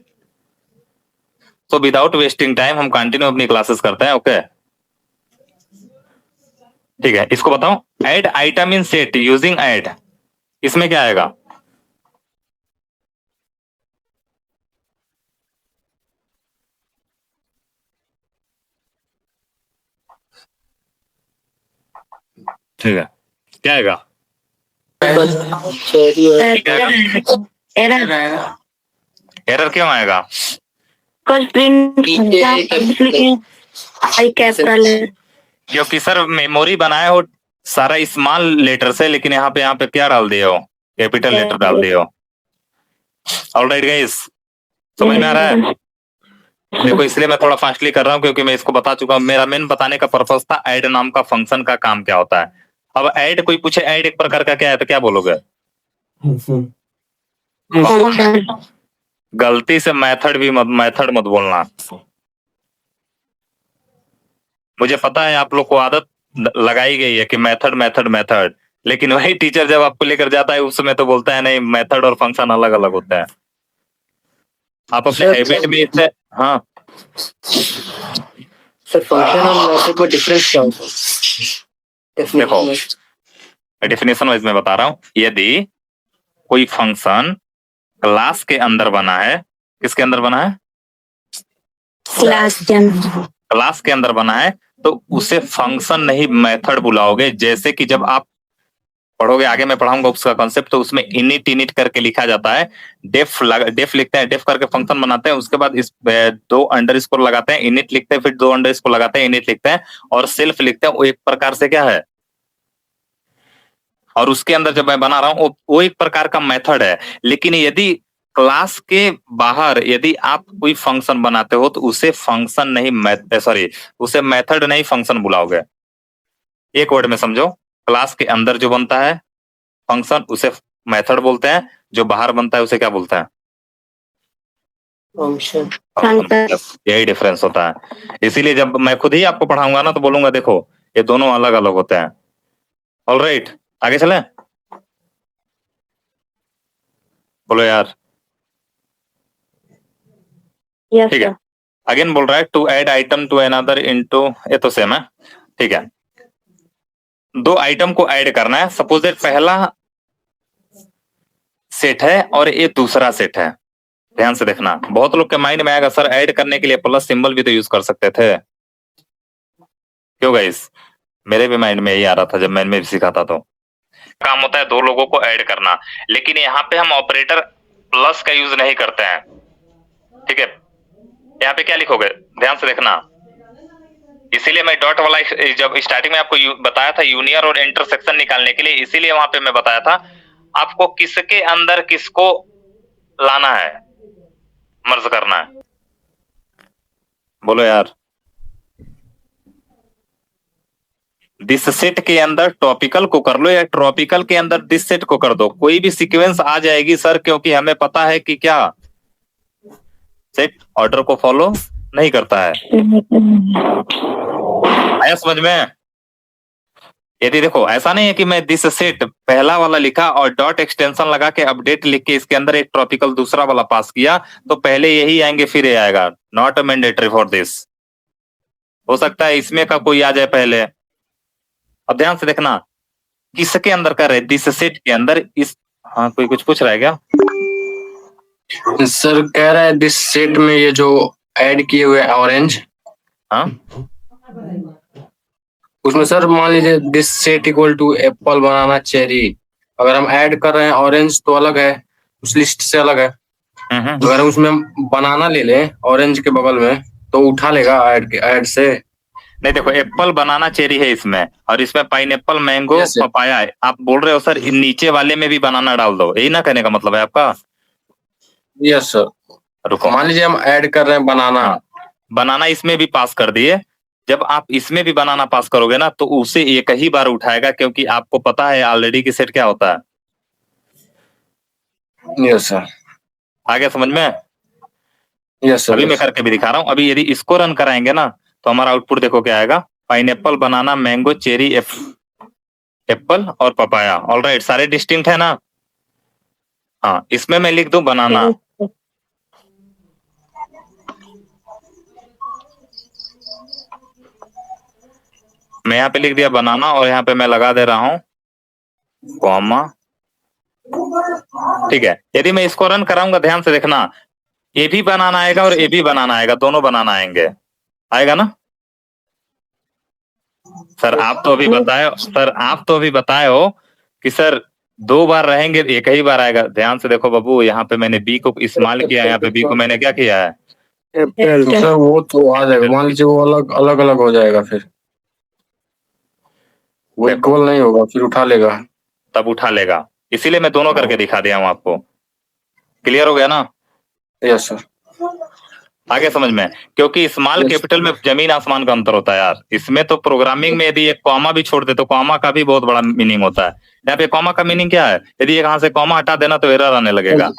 So without wasting time हम कंटिन्यू अपनी क्लासेस करते हैं। ओके ठीक है, इसको बताओ। ऐड आइटम इन सेट यूजिंग ऐड, इसमें क्या आएगा? ठीक है, क्या आएगा? एरर एरर क्यों आएगा? आई कैपिटल है। क्योंकि सर मेमोरी बनाए हो सारा स्मॉल लेटर से, लेकिन यहाँ पे क्या डाल दिए हो? कैपिटल लेटर डाल दिए हो। ऑलराइट गाइस, समझ में आ रहा है? देखो इसलिए मैं थोड़ा फास्टली कर रहा हूँ क्योंकि मैं इसको बता चुका हूँ। मेरा मेन बताने का पर्पस था ऐड नाम का फंक्शन का काम क्या होता है। अब ऐड, कोई पूछे ऐड एक प्रकार का क्या है तो क्या बोलोगे? गलती से मेथड मत बोलना। मुझे पता है आप लोग को आदत लगाई गई है कि मेथड मेथड मेथड, लेकिन वही टीचर जब आपको लेकर जाता है उस समय तो बोलता है नहीं, मेथड और फंक्शन अलग अलग होता है। आप अपने हैबिट में इससे, हाँ सर फंक्शन और मेथड में डिफरेंस क्या होता है? देखो डेफिनेशन वाइज मैं बता रहा हूँ। यदि कोई फंक्शन क्लास के अंदर बना है, किसके अंदर बना है? क्लास के अंदर बना है, तो उसे फंक्शन नहीं मेथड बुलाओगे। जैसे कि जब आप पढ़ोगे, आगे मैं पढ़ाऊंगा उसका कॉन्सेप्ट, तो उसमें इनिट करके लिखा जाता है। डेफ लिखते हैं, डेफ करके फंक्शन बनाते हैं, उसके बाद इस 2 अंडरस्कोर लगाते हैं, इनिट लिखते हैं, फिर 2 अंडरस्कोर लगाते हैं, इनिट लिखते हैं, और सेल्फ लिखते हैं। वो एक प्रकार से क्या है, और उसके अंदर जब मैं बना रहा हूं वो एक प्रकार का मेथड है। लेकिन यदि क्लास के बाहर यदि आप कोई फंक्शन बनाते हो तो उसे फंक्शन नहीं उसे मेथड नहीं फंक्शन बुलाओगे। एक वर्ड में समझो, क्लास के अंदर जो बनता है फंक्शन उसे मेथड बोलते हैं, जो बाहर बनता है उसे क्या बोलते हैं? फंक्शन। यही डिफरेंस होता है। इसीलिए जब मैं खुद ही आपको पढ़ाऊंगा ना तो बोलूंगा देखो ये दोनों अलग अलग होते हैं। ऑलराइट, आगे चले, बोलो यार। ठीक है, अगेन बोल रहा है to add item to another into, ये तो सेम है। ठीक है, 2 आइटम को ऐड करना है। सपोज दैट पहला सेट है और ये दूसरा सेट है। ध्यान से देखना, बहुत लोग के माइंड में आएगा सर ऐड करने के लिए प्लस सिंबल भी तो यूज कर सकते थे। क्यों गाइस? मेरे भी माइंड में यही आ रहा था जब मैंने भी सिखाता। तो काम होता है 2 लोगों को ऐड करना, लेकिन यहाँ पे हम ऑपरेटर प्लस का यूज नहीं करते हैं। ठीक है, यहाँ पे क्या लिखोगे, ध्यान से देखना। इसीलिए मैं डॉट वाला जब स्टार्टिंग में आपको बताया था यूनियन और इंटरसेक्शन निकालने के लिए, इसीलिए वहां पे मैं बताया था आपको किसके अंदर किसको लाना है, मर्ज करना है। बोलो यार। दिस सेट के अंदर टॉपिकल को कर लो या ट्रॉपिकल के अंदर दिस सेट को कर दो, कोई भी सीक्वेंस आ जाएगी सर, क्योंकि हमें पता है कि क्या सेट ऑर्डर को फॉलो नहीं करता है। आया समझ में? यदि देखो ऐसा नहीं है कि मैं दिस सेट पहला वाला लिखा और डॉट एक्सटेंशन लगा के अपडेट लिख के इसके अंदर एक ट्रॉपिकल दूसरा वाला पास किया तो पहले यही आएंगे फिर ये आएगा। Not mandatory for this. हो सकता है इसमें का कोई आ जाए पहले। अब ध्यान से देखना किसके अंदर कर रहे, दिस सेट के अंदर इस, हाँ कोई कुछ पूछ रहा है क्या? सर कह रहा है दिस सेट में ये जो ऐड किए हुए ऑरेंज, हाँ उसमें सर मान लीजिए this set equal to apple banana cherry, अगर हम ऐड कर रहे हैं ऑरेंज तो अलग है, उस लिस्ट से अलग है। अगर उसमें बनाना ले लें ऑरेंज के बगल में तो उठा लेगा ऐड से। नहीं देखो, एप्पल बनाना चेरी है इसमें, और इसमें pineapple mango Yes, sir. Papaya है। आप बोल रहे हो सर इन नीचे वाले में भी बनाना डाल दो, यही ना कहने का मतलब है आपका? Yes sir. रुको, मान लीजिए हम ऐड कर रहे हैं बनाना। बनाना इसमें भी पास कर दिए। जब आप इसमें भी बनाना पास करोगे ना तो उसे एक ही बार उठाएगा, क्योंकि आपको पता है ऑलरेडी कि सेट क्या होता है। Yes sir. आगे समझ में? Yes sir. अभी मैं करके भी दिखा रहा हूँ। अभी यदि इसको रन कराएंगे ना तो हमारा आउटपुट देखो क्या आएगा, पाइनएप्पल, बनाना, मैंगो, चेरी, एप्पल और पपाया। ऑलराइट, सारे डिस्टिंक्ट है ना? हाँ, इसमें मैं लिख दूं बनाना, मैं यहाँ पे लिख दिया बनाना, और यहाँ पे मैं लगा दे रहा हूँ कॉमा। ठीक है, यदि मैं इसको रन कराऊंगा, ध्यान से देखना, ये भी बनाना आएगा और ये भी बनाना आएगा, दोनों बनाना आएंगे, आएगा ना? सर आप तो अभी बताए हो कि सर 2 बार रहेंगे, एक ही बार आएगा। ध्यान से देखो बाबू, यहाँ पे मैंने बी को इस्तेमाल किया, यहाँ पे बी को मैंने क्या किया है? तो सर वो तो आ जाएगा, मान लीजिए वो अलग अलग हो जाएगा, फिर वो इक्वल नहीं होगा, फिर उठा लेगा। तब उठा लेगा, इसीलिए मैं दोनों करके दिखा दिया हूँ आपको। क्लियर हो गया ना? Yes sir. आगे समझ में? क्योंकि स्मॉल Yes. कैपिटल में जमीन आसमान का अंतर होता है यार। इसमें तो प्रोग्रामिंग में यदि एक कॉमा भी छोड़ दे तो कॉमा का भी बहुत बड़ा मीनिंग होता है। यहाँ पे कॉमा का मीनिंग क्या है? यदि यहाँ से कॉमा हटा देना तो एरर आने लगेगा।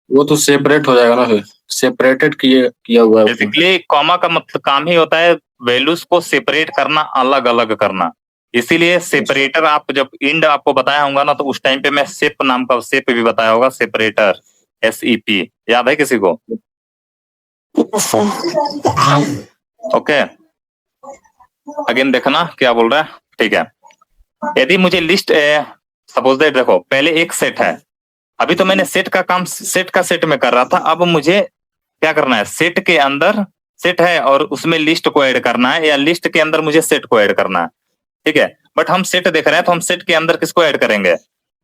वो तो सेपरेट हो जाएगा ना, फिर सेपरेटेड किया हुआ है। बेसिकली कॉमा का मतलब काम ही होता है वैल्यूज को सेपरेट करना, अलग अलग करना। इसीलिए सेपरेटर, आप जब इंड आपको बताया होगा ना तो उस टाइम पे मैं सेप नाम का सेप भी बताया होगा, सेपरेटर, SEP, याद है किसी को? ओके, अगेन देखना क्या बोल रहा है। ठीक है, यदि मुझे लिस्ट, सपोज दैट, देखो पहले एक सेट है, अभी तो मैंने सेट का काम सेट का सेट में कर रहा था, अब मुझे क्या करना है, सेट के अंदर सेट है और उसमें लिस्ट को ऐड करना है, या लिस्ट के अंदर मुझे सेट को ऐड करना है। ठीक है, बट हम सेट देख रहे हैं तो हम सेट के अंदर किसको ऐड करेंगे?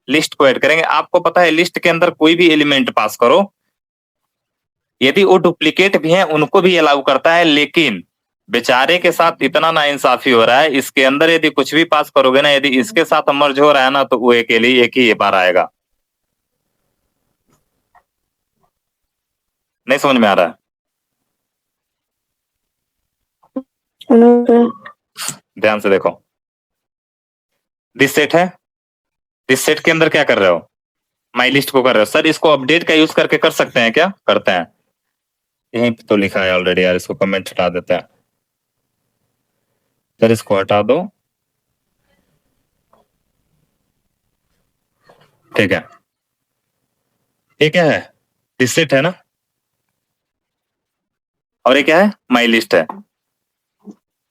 लिस्ट को ऐड करेंगे। आपको पता है लिस्ट के अंदर कोई भी एलिमेंट पास करो, यदि वो डुप्लीकेट भी हैं उनको भी अलाउ करता है, लेकिन बेचारे के साथ इतना ना इंसाफी हो रहा है, इसके अंदर यदि कुछ भी पास करोगे ना, यदि इसके साथ मर्ज हो रहा है ना तो वो एक ही बार आएगा। नहीं समझ में आ रहा है? ध्यान से देखो, दिस सेट है, दिस सेट के अंदर क्या कर रहे हो? माई लिस्ट को कर रहे हो। सर इसको अपडेट का यूज करके कर सकते हैं क्या? करते हैं, यहीं पे तो लिखा है ऑलरेडी यार, इसको कमेंट हटा देते हैं। सर इसको हटा दो, ठीक है। ये क्या है? दिस सेट है ना, और ये क्या है? माई लिस्ट है।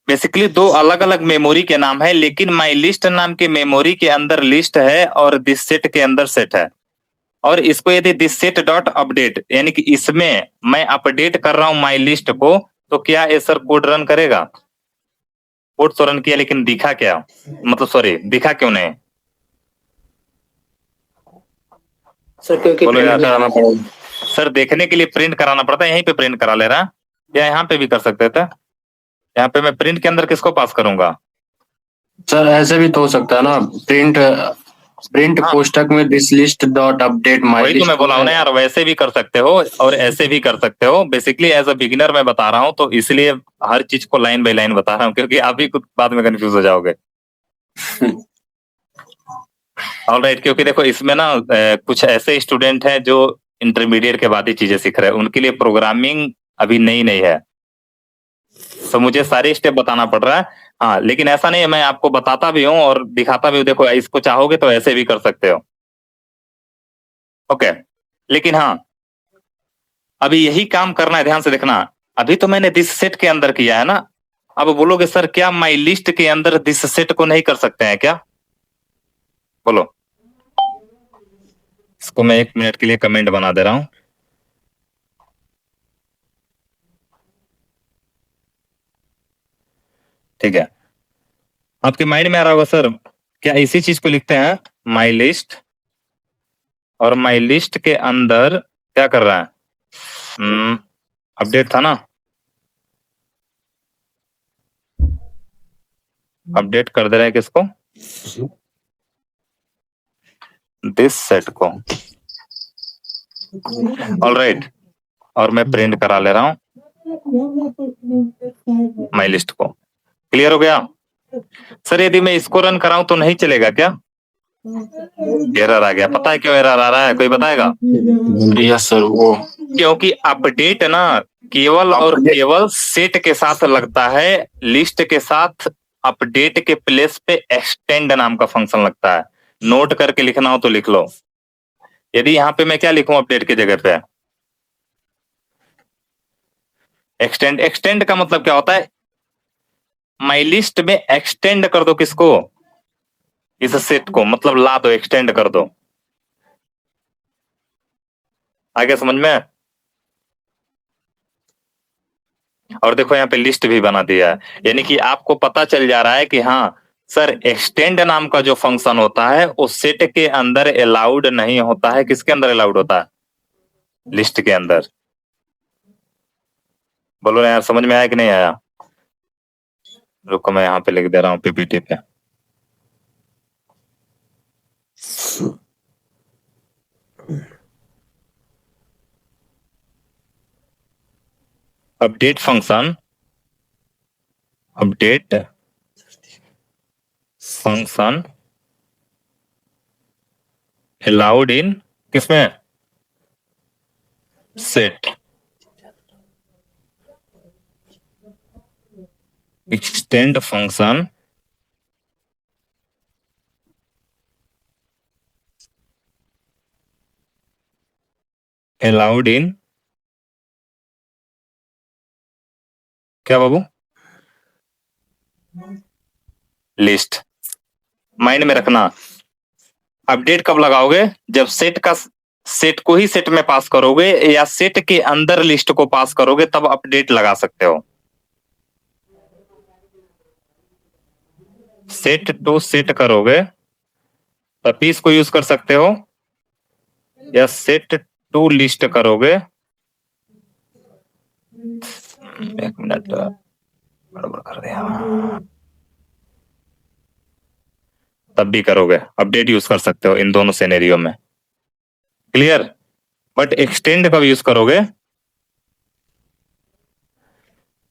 बेसिकली 2 अलग अलग मेमोरी के नाम है, लेकिन माई लिस्ट नाम के मेमोरी के अंदर लिस्ट है और दिस सेट के अंदर सेट है। और इसको यदि दिस सेट डॉट अपडेट, यानी कि इसमें मैं अपडेट कर रहा हूं माई लिस्ट को, तो क्या ये सर कोड रन करेगा? कोड तो रन किया, लेकिन दिखा क्या, मतलब सॉरी दिखा क्यों नहीं? सर क्योंकि बोलो यार। कराना पड़ेगा। सर देखने के लिए प्रिंट कराना पड़ता है, यहीं पे प्रिंट करा ले रहा है, या यहाँ पे भी कर सकते थे? यहाँ पे मैं प्रिंट के अंदर किसको पास करूंगा? सर ऐसे भी तो हो सकता है ना, प्रिंट हाँ। कोष्ठक में this list dot update my वही तो लिस्ट। मैं बोला हूं ना यार, वैसे भी कर सकते हो और ऐसे भी कर सकते हो। बेसिकली एज अ बिगिनर मैं बता रहा हूँ, तो इसलिए हर चीज को लाइन बाय लाइन बता रहा हूँ, क्योंकि आप भी कुछ बाद में कंफ्यूज हो जाओगे। ऑलराइट, क्योंकि देखो इसमें ना कुछ ऐसे स्टूडेंट हैं जो इंटरमीडिएट के बाद ही चीजें सीख रहे हैं, उनके लिए प्रोग्रामिंग अभी नई है, तो मुझे सारे स्टेप बताना पड़ रहा है। हाँ, लेकिन ऐसा नहीं है, मैं आपको बताता भी हूँ और दिखाता भी हूँ। देखो इसको चाहोगे तो ऐसे भी कर सकते हो, ओके। लेकिन हाँ, अभी यही काम करना है, ध्यान से देखना। अभी तो मैंने दिस सेट के अंदर किया है ना, अब बोलोगे सर क्या माई लिस्ट के अंदर दिस सेट को नहीं कर सकते हैं क्या? बोलो। इसको मैं 1 मिनट के लिए कमेंट बना दे रहा हूं। ठीक है, आपके माइंड में आ रहा होगा सर क्या इसी चीज को लिखते हैं माई लिस्ट, और माई लिस्ट के अंदर क्या कर रहा है? अपडेट था ना, अपडेट कर दे रहे हैं किसको, दिस सेट को। ऑलराइट, और मैं प्रिंट करा ले रहा हूं माई लिस्ट को। क्लियर हो गया सर? यदि मैं इसको रन कराऊं तो नहीं चलेगा क्या? एरर आ गया। पता है क्यों एरर आ रहा है? कोई बताएगा? यस सर, वो क्योंकि अपडेट ना केवल और केवल सेट के साथ लगता है, लिस्ट के साथ अपडेट के प्लेस पे एक्सटेंड नाम का फंक्शन लगता है। नोट करके लिखना हो तो लिख लो। यदि यहाँ पे मैं क्या लिखूं अपडेट की जगह पे, एक्सटेंड। एक्सटेंड का मतलब क्या होता है? माई लिस्ट में एक्सटेंड कर दो किसको? इस सेट को, मतलब ला दो, एक्सटेंड कर दो। आगे समझ में? और देखो यहाँ पे लिस्ट भी बना दिया है, यानी कि आपको पता चल जा रहा है कि हाँ सर, एक्सटेंड नाम का जो फंक्शन होता है उस सेट के अंदर अलाउड नहीं होता है। किसके अंदर अलाउड होता है? लिस्ट के अंदर। बोलो ना यार, समझ में आया कि नहीं आया? रुको मैं यहाँ पे लिख दे रहा हूँ पीपीटी पे। Update function, update function allowed in किसमें? Set. Extend function allowed in क्या बाबू? लिस्ट। माइंड में रखना, अपडेट कब लगाओगे? जब सेट को ही सेट में पास करोगे या सेट के अंदर लिस्ट को पास करोगे, तब अपडेट लगा सकते हो। सेट टू सेट करोगे तब भी इसको यूज कर सकते हो, या सेट टू लिस्ट करोगे, एक मिनट गड़बड़ कर दिया, तब भी करोगे, अपडेट यूज कर सकते हो इन दोनों सिनेरियो में। क्लियर? बट एक्सटेंड कब यूज करोगे?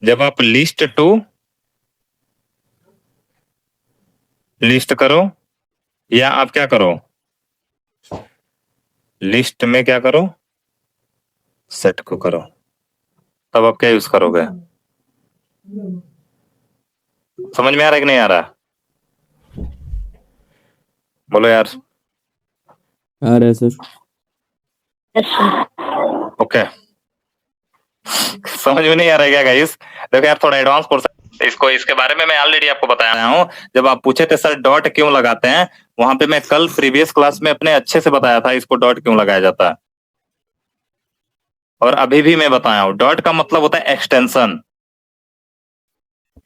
जब आप लिस्ट टू लिस्ट करो, या आप क्या करो, लिस्ट में क्या करो, सेट को करो, तब आप क्या यूज करोगे? समझ में आ रहा है कि नहीं आ रहा? बोलो यार। आ रहा है सर। ओके, समझ में नहीं आ रहा है क्या गाइस? देखो यार, थोड़ा एडवांस कोर्स इसको, इसके बारे में मैं ऑलरेडी आपको बताया हूं। जब आप पूछे थे सर डॉट क्यों लगाते हैं, वहां पे मैं कल प्रीवियस क्लास में अपने अच्छे से बताया था इसको डॉट क्यों लगाया जाता है। और अभी भी मैं बताया हूं, डॉट का मतलब होता है एक्सटेंशन,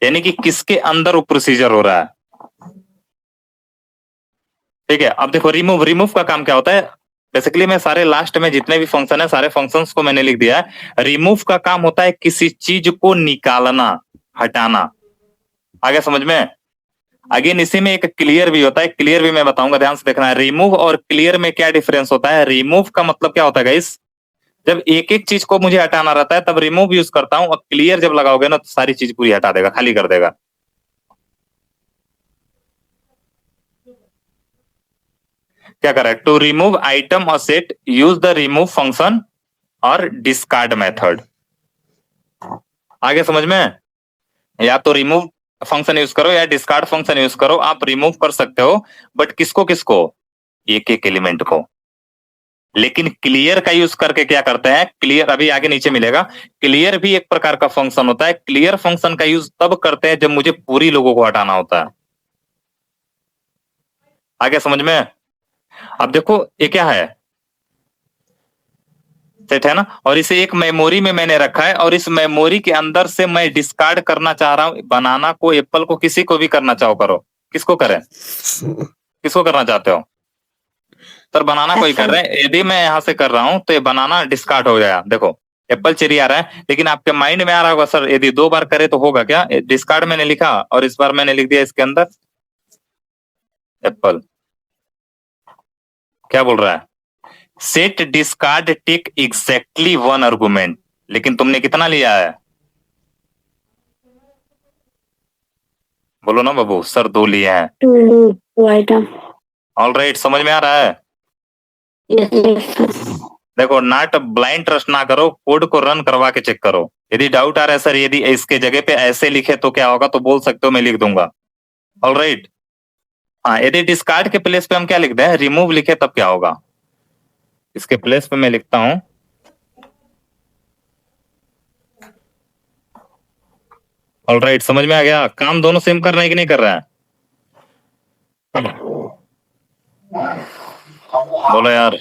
यानी कि किसके अंदर वो प्रोसीजर हो रहा है। ठीक है, अब देखो रिमूव। रिमूव का काम क्या होता है? बेसिकली मैं सारे लास्ट में जितने भी फंक्शन है, सारे फंक्शंस को मैंने लिख दिया है। रिमूव का काम होता है किसी चीज को निकालना, हटाना। आगे समझ में? अगेन इसी में एक क्लियर भी होता है, क्लियर भी मैं बताऊंगा, ध्यान से देखना है। रिमूव और क्लियर में क्या डिफरेंस होता है? रिमूव का मतलब क्या होता है गाइस? जब एक एक चीज को मुझे हटाना रहता है तब रिमूव यूज करता हूं, और क्लियर जब लगाओगे ना तो सारी चीज पूरी हटा देगा, खाली कर देगा। क्या कर रहा है? टू रिमूव आइटम और set use the remove function और डिस्कार्ड मेथड। आगे समझ में? या तो रिमूव फंक्शन यूज करो या डिस्कार्ड फंक्शन यूज करो, आप रिमूव कर सकते हो, बट किसको किसको? एक एक एलिमेंट को। लेकिन क्लियर का यूज करके क्या करते हैं? क्लियर अभी आगे नीचे मिलेगा। क्लियर भी एक प्रकार का फंक्शन होता है। क्लियर फंक्शन का यूज तब करते हैं जब मुझे पूरी लोगों को हटाना होता है। आगे समझ में? अब देखो ये क्या है, सेट है ना, और इसे एक मेमोरी में मैंने रखा है, और इस मेमोरी के अंदर से मैं डिस्कार्ड करना चाह रहा हूं। बनाना को, एप्पल को, किसी को भी करना चाहो करो। किसको करें? किसको करना चाहते हो? सर बनाना कोई कर रहे हैं। यदि मैं यहां से कर रहा हूं तो ये बनाना डिस्कार्ड हो गया। देखो एप्पल चेरी आ रहा है, लेकिन आपके माइंड में आ रहा होगा सर यदि 2 बार करे तो होगा क्या? डिस्कार्ड मैंने लिखा और इस बार मैंने लिख दिया इसके अंदर एप्पल। क्या बोल रहा है? Set discard take exactly 1 argument, लेकिन तुमने कितना लिया है? बोलो ना बाबू, सर 2 लिए हैं। To item. ऑल राइट, समझ में आ रहा है? यस। देखो, नॉट ब्लाइंड ट्रस्ट ना करो, कोड को रन करवा के चेक करो। यदि डाउट आ रहा है सर यदि इसके जगह पे ऐसे लिखे तो क्या होगा, तो बोल सकते हो, मैं लिख दूंगा। All right. हाँ, यदि डिस्कार्ड के प्लेस पे हम क्या लिखते हैं, रिमूव लिखे तब क्या होगा? इसके प्लेस पे मैं लिखता हूं ऑल राइट, समझ में आ गया? काम दोनों सेम कर रहा है कि नहीं कर रहा है? बोलो यार,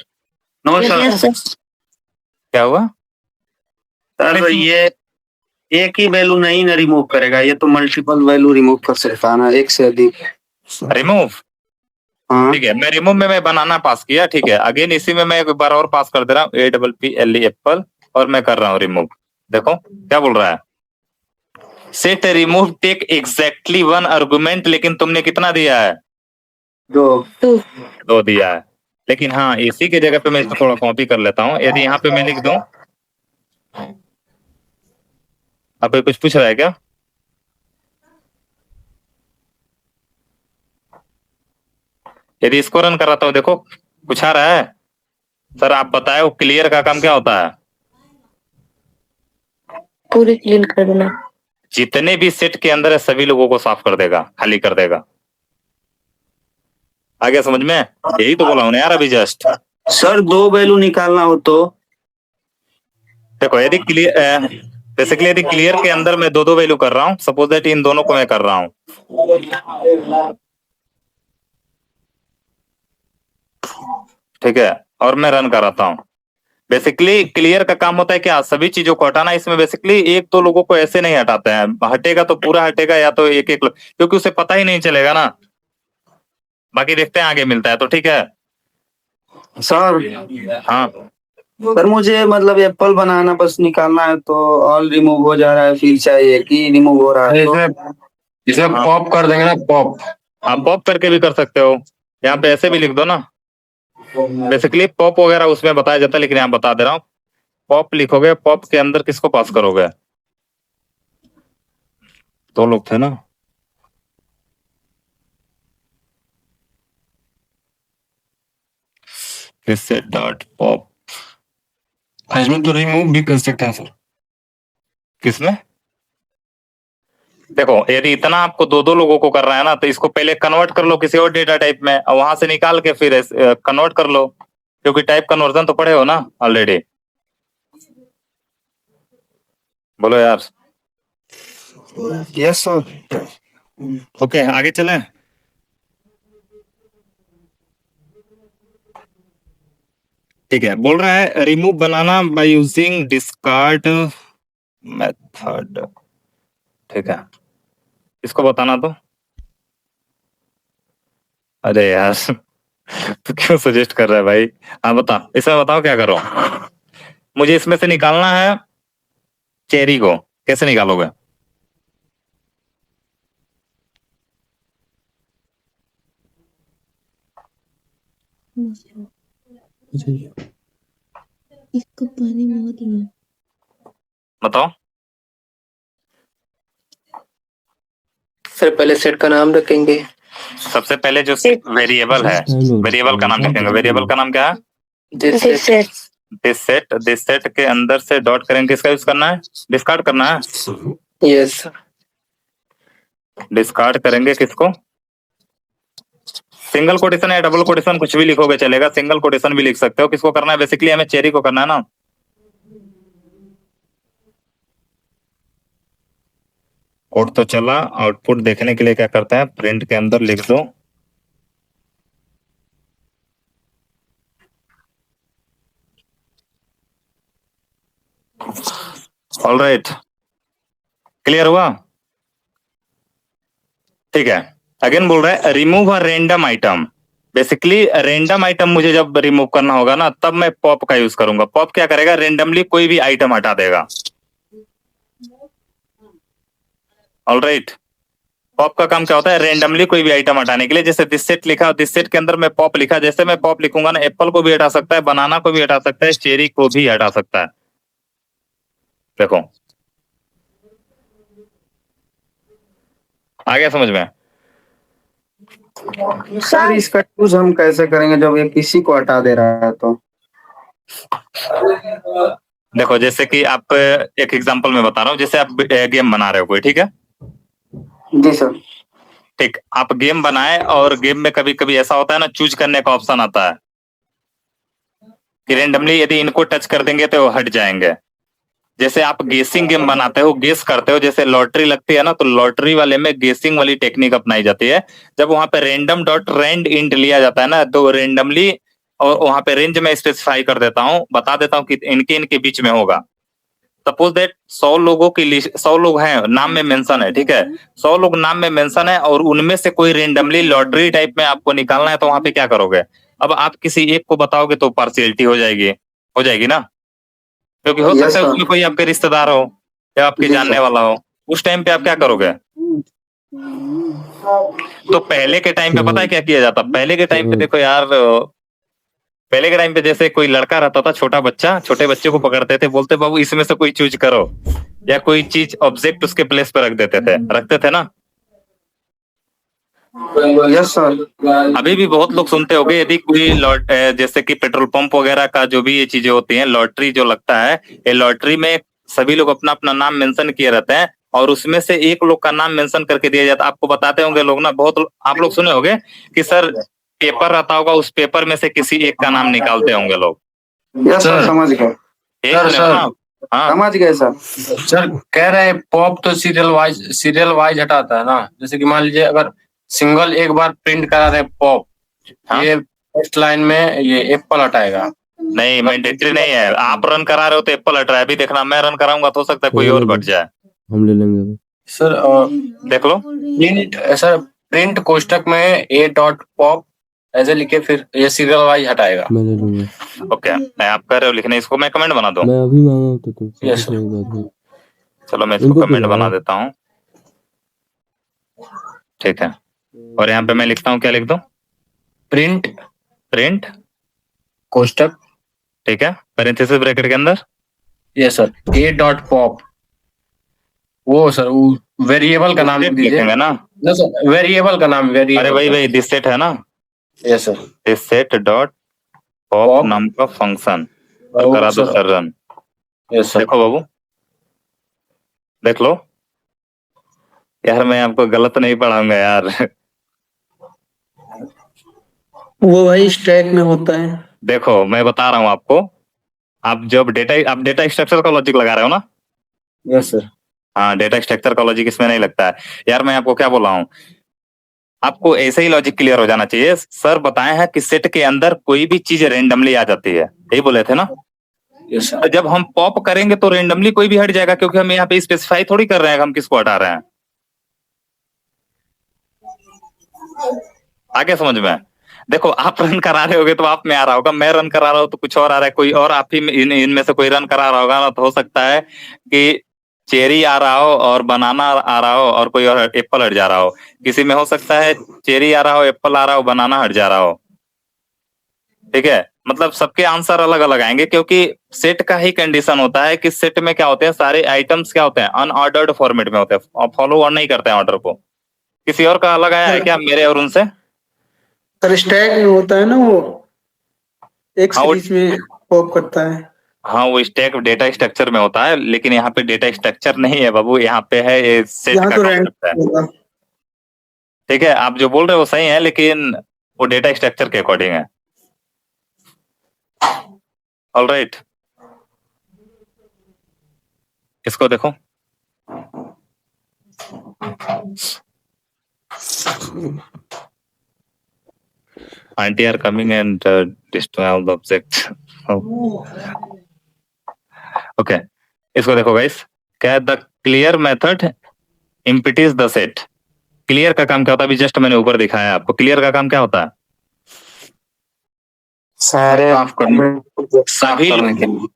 नमस्कार। क्या हुआ? सर ये एक ही वैल्यू नहीं ना रिमूव करेगा, ये तो मल्टीपल वैल्यू रिमूव कर सकता है ना, एक से अधिक। रिमूव, हाँ ठीक है, मैं रिमूव में मैं बनाना पास किया, ठीक है। अगेन इसी में मैं एक बार और पास कर दे रहा हूँ APPLE एप्पल, और मैं कर रहा हूँ रिमूव। देखो क्या बोल रहा है, set remove take exactly 1 argument, लेकिन तुमने कितना दिया है? जो 2 दिया है। लेकिन हाँ, इसी के जगह पे मैं इसको थोड़ा कॉपी कर लेता हूँ। यदि यहाँ पे मैं लिख दूं, आप कुछ पूछ रहा है क्या? यदि इसको रन कराता हूँ, देखो कुछ आ रहा है? सर आप बताए, वो क्लियर का काम क्या होता है? पूरी क्लीन कर देना। जितने भी सेट के अंदर है सभी लोगों को साफ कर देगा, खाली कर देगा। आ गया समझ में? यही तो बोला हूं यार अभी जस्ट। सर 2 वैल्यू निकालना हो तो देखो, यदि क्लियर, बेसिकली यदि क्लियर के अंदर मैं 2 वैल्यू कर रहा हूं, सपोज दैट इन दोनों को मैं कर रहा हूं, ठीक है, और मैं रन कराता हूं। बेसिकली क्लियर का काम होता है क्या, सभी चीजों को हटाना। इसमें बेसिकली 1-2 लोगों को ऐसे नहीं हटाते हैं, हटेगा तो पूरा हटेगा, या तो एक एक, क्योंकि उसे पता ही नहीं चलेगा ना। बाकी देखते हैं आगे मिलता है तो, ठीक है। सर। हाँ सर मुझे मतलब एप्पल बनाना बस निकालना है तो ऑल रिमूव हो जा रहा है, फिर चाहिए कि रिमूव हो रहा है तो इसमें पॉप कर देंगे ना, पॉप। आप पॉप करके भी कर सकते हो, यहाँ पे ऐसे भी लिख दो ना। बेसिकली पॉप वगैरह उसमें बताया जाता है, लेकिन यहाँ बता दे रहा हूँ। पॉप लिखोगे, पॉप के अंदर किसको पास करोगे? 2 लोग थे ना। डॉट पॉप, इसमें तो रिमूव भी कर सकते हैं सर। किसमें? देखो, यदि इतना आपको 2-2 लोगों को कर रहा है ना, तो इसको पहले कन्वर्ट कर लो किसी और डेटा टाइप में, और वहां से निकाल के फिर कन्वर्ट कर लो, क्योंकि टाइप कन्वर्जन तो पढ़े हो ना ऑलरेडी। बोलो यार। Yes sir. ओके, आगे चलें। ठीक है, बोल रहा है remove banana by using discard method, ठीक है। इसको बताना तो। अरे यार तू क्यों सजेस्ट कर रहा है भाई? हाँ बता, इसमें बताओ क्या करो। मुझे इसमें से निकालना है चेरी को, कैसे निकालोगे? इसको पानी में मत लो। बताओ। सर पहले सेट का नाम रखेंगे। सबसे पहले जो वेरिएबल है, वेरिएबल का नाम लिखेंगे। वेरिएबल का नाम क्या है? This this set. Set. This set के अंदर से डॉट करेंगे, किसका यूज करना है? डिस्कार्ड करना है। यस। डिस्कार्ड करेंगे किसको? सिंगल कोटेशन या डबल कोटेशन कुछ भी लिखोगे चलेगा, सिंगल कोटेशन भी लिख सकते हो। किसको करना है? बेसिकली हमें चेरी को करना है ना। कोड तो चला, आउटपुट देखने के लिए क्या करते हैं, प्रिंट के अंदर लिख दो ऑल राइट। क्लियर हुआ? ठीक है। अगेन बोल रहा है remove a random item, basically random item मुझे जब रिमूव करना होगा ना, तब मैं पॉप का यूज करूंगा। पॉप क्या करेगा, रेंडमली कोई भी आइटम हटा देगा। ऑलराइट, पॉप का काम क्या होता है, रेंडमली कोई भी आइटम हटाने के लिए। जैसे दिस सेट लिखा, दिस सेट के अंदर मैं पॉप लिखा, जैसे मैं पॉप लिखूंगा ना, एप्पल को भी हटा सकता है, बनाना को भी हटा सकता है, चेरी को भी हटा सकता है। देखो आ गया समझ में? सर इसका यूज हम कैसे करेंगे जब ये किसी को हटा दे रहा है तो? देखो जैसे कि आप एक एग्जांपल में बता रहा हूँ, जैसे आप गेम बना रहे हो कोई, ठीक है? जी सर। ठीक, आप गेम बनाए और गेम में कभी कभी ऐसा होता है ना, चूज करने का ऑप्शन आता है कि रेंडमली यदि इनको टच कर देंगे तो वो हट जाएंगे। जैसे आप गेसिंग गेम बनाते हो, गेस करते हो, जैसे लॉटरी लगती है ना, तो लॉटरी वाले में गेसिंग वाली टेक्निक अपनाई जाती है। जब वहां पे रेंडम डॉट रेंड इंट लिया जाता है ना, तो रेंडमली, और वहां पे रेंज में स्पेसिफाई कर देता हूँ, बता देता हूँ कि इनके बीच में होगा। सपोज दैट 100 लोगों की लिस्ट, 100 लोग हैं, नाम में मेंशन है, ठीक है? 100 लोग नाम में मेंशन है और उनमें से कोई रेंडमली लॉटरी टाइप में आपको निकालना है, तो वहां पे क्या करोगे? अब आप किसी एक को बताओगे तो पार्शियलिटी हो जाएगी ना, क्योंकि हो सकता है उसमें कोई आपके रिश्तेदार हो या आपके जानने वाला हो। उस टाइम पे आप क्या करोगे? तो पहले के टाइम पे पता है क्या किया जाता? पहले के टाइम पे देखो यार, पहले के टाइम पे जैसे कोई लड़का रहता था, छोटा बच्चा, छोटे बच्चे को पकड़ते थे, बोलते बाबू इसमें से कोई चूज करो, या कोई चीज ऑब्जेक्ट उसके प्लेस पे रखते थे ना। Yes sir. अभी भी बहुत लोग सुनते होंगे, यदि कोई जैसे कि पेट्रोल पंप वगैरह का जो भी ये चीजें होती हैं, लॉटरी जो लगता है, ये लॉटरी में सभी लोग अपना अपना नाम मेंशन किए रहते हैं, और उसमें से एक लोग का नाम मेंशन करके दिया जाता है। आपको बताते होंगे लोग ना, बहुत आप लोग सुने होंगे कि सर पेपर रहता होगा, उस पेपर में से किसी एक का नाम निकालते होंगे लोग। यस सर, समझ गए। एक सुने हो ना? हाँ समझ गए सर। सर कह रहे हैं पॉप तो सीरियल वाइज हटाता है ना। जैसे कि मान लीजिए अगर सिंगल एक बार प्रिंट करा रहे पॉप, हाँ? ये फर्स्ट लाइन में ये एप्पल हटाएगा। नहीं, मैंडेटरी नहीं है। आप रन करा रहे हो तो एप्पल हट रहा है। अभी देखना, मैं रन कराऊंगा तो हो सकता है कोई और घट जाए। हम ले लेंगे सर देख लो, प्रिंट कोष्टक में ए डॉट पॉप ऐसे लिखे, फिर ये सीरियल वाइज हटाएगा। मैं ले लूंगा। ओके, मैं आप कर रहे हो लिखने, इसको मैं कमेंट बना दूं? मैं अभी मांगा तो तुम यस सर। चलो मैं इसको कमेंट बना देता हूँ, ठीक है? और यहाँ पे मैं लिखता हूँ, क्या लिख दूं? प्रिंट कोष्टक, ठीक है, पैरेंथेसिस ब्रैकेट के अंदर। यस सर, ए डॉट पॉप। वो सर वो वेरिएबल का नाम दीजिए लिखेंगे ना? ना सर, वेरिएबल का नाम वेरिएबल। अरे भाई दिस सेट है ना? Yes sir, this set dot pop नाम का फंक्शन, और करा दो सर रन। Yes sir. देखो बाबू, देख लो यार, मैं आपको गलत नहीं पढ़ाऊंगा यार। वो भाई स्टैक में होता है। देखो मैं बता रहा हूँ आपको, आप जब डेटा स्ट्रक्चर का लॉजिक लगा रहे हो ना? Yes sir. हाँ, डेटा स्ट्रक्चर का लॉजिक इसमें नहीं लगता है यार। मैं आपको क्या बोल रहा हूँ, आपको ऐसे ही लॉजिक क्लियर हो जाना चाहिए। सर बताए हैं कि सेट के अंदर कोई भी चीज रेंडमली आ जाती है, यही बोले थे ना? Yes sir. तो जब हम पॉप करेंगे तो रेंडमली कोई भी हट जाएगा, क्योंकि हम यहाँ पे स्पेसिफाई थोड़ी कर रहे हैं हम किसको हटा रहे हैं। आगे समझ में? देखो, आप रन करा रहे होगे तो आप में आ रहा होगा, मैं रन करा रहा हूँ तो कुछ और आ रहा है, कोई और आप ही इनमें से कोई रन करा रहा होगा ना, तो हो सकता है कि चेरी आ रहा हो और बनाना आ रहा हो और कोई और एप्पल हट जा रहा हो। किसी में हो सकता है चेरी आ रहा हो, एप्पल आ रहा हो, बनाना हट जा रहा हो, ठीक है? मतलब सबके आंसर अलग अलग आएंगे, क्योंकि सेट का ही कंडीशन होता है कि सेट में क्या होते हैं, सारे आइटम्स क्या होते हैं, अनऑर्डर्ड फॉर्मेट में होते हैं, फॉलो नहीं करते हैं ऑर्डर को। किसी और का अलग आया है क्या मेरे और उनसे? सर स्टैक में होता है ना, वो एक सीरीज में पॉप करता है। हाँ, वो स्टैक डेटा स्ट्रक्चर में होता है, लेकिन यहाँ पे डेटा स्ट्रक्चर नहीं है बाबू, यहाँ पे है ये सेट का तो कांसेप्ट है, ठीक है? आप जो बोल रहे हो वो सही है, लेकिन वो डेटा स्ट्रक्चर के अकॉर्डिंग है। ऑलराइट, इसको देखो, aunty are coming and destroy all the objects. Okay, इसको देखो गाइस, क्या है? The clear method empties the set. Clear का काम क्या होता है? अभी जस्ट मैंने ऊपर दिखाया आपको। क्लियर का काम क्या होता है? सारे साफ करने सभी करने के लिए।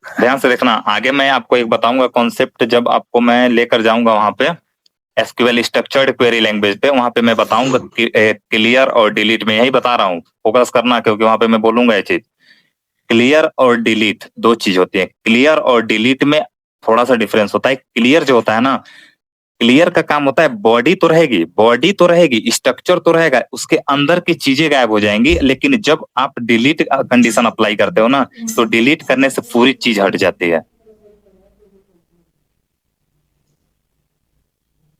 ध्यान से देखना, आगे मैं आपको एक बताऊंगा कॉन्सेप्ट, जब आपको मैं लेकर जाऊंगा वहां पे एसक्यूएल स्ट्रक्चर्ड क्वेरी लैंग्वेज पे, वहां पे मैं बताऊंगा क्लियर और डिलीट में, यही बता रहा हूँ, फोकस करना, क्योंकि वहां पे मैं बोलूंगा ये चीज। क्लियर और डिलीट दो चीज होती है। क्लियर और डिलीट में थोड़ा सा डिफरेंस होता है। क्लियर जो होता है ना, क्लियर का काम होता है बॉडी तो रहेगी, स्ट्रक्चर तो रहेगा, उसके अंदर की चीजें गायब हो जाएंगी। लेकिन जब आप डिलीट कंडीशन अप्लाई करते हो ना, तो डिलीट करने से पूरी चीज हट जाती है।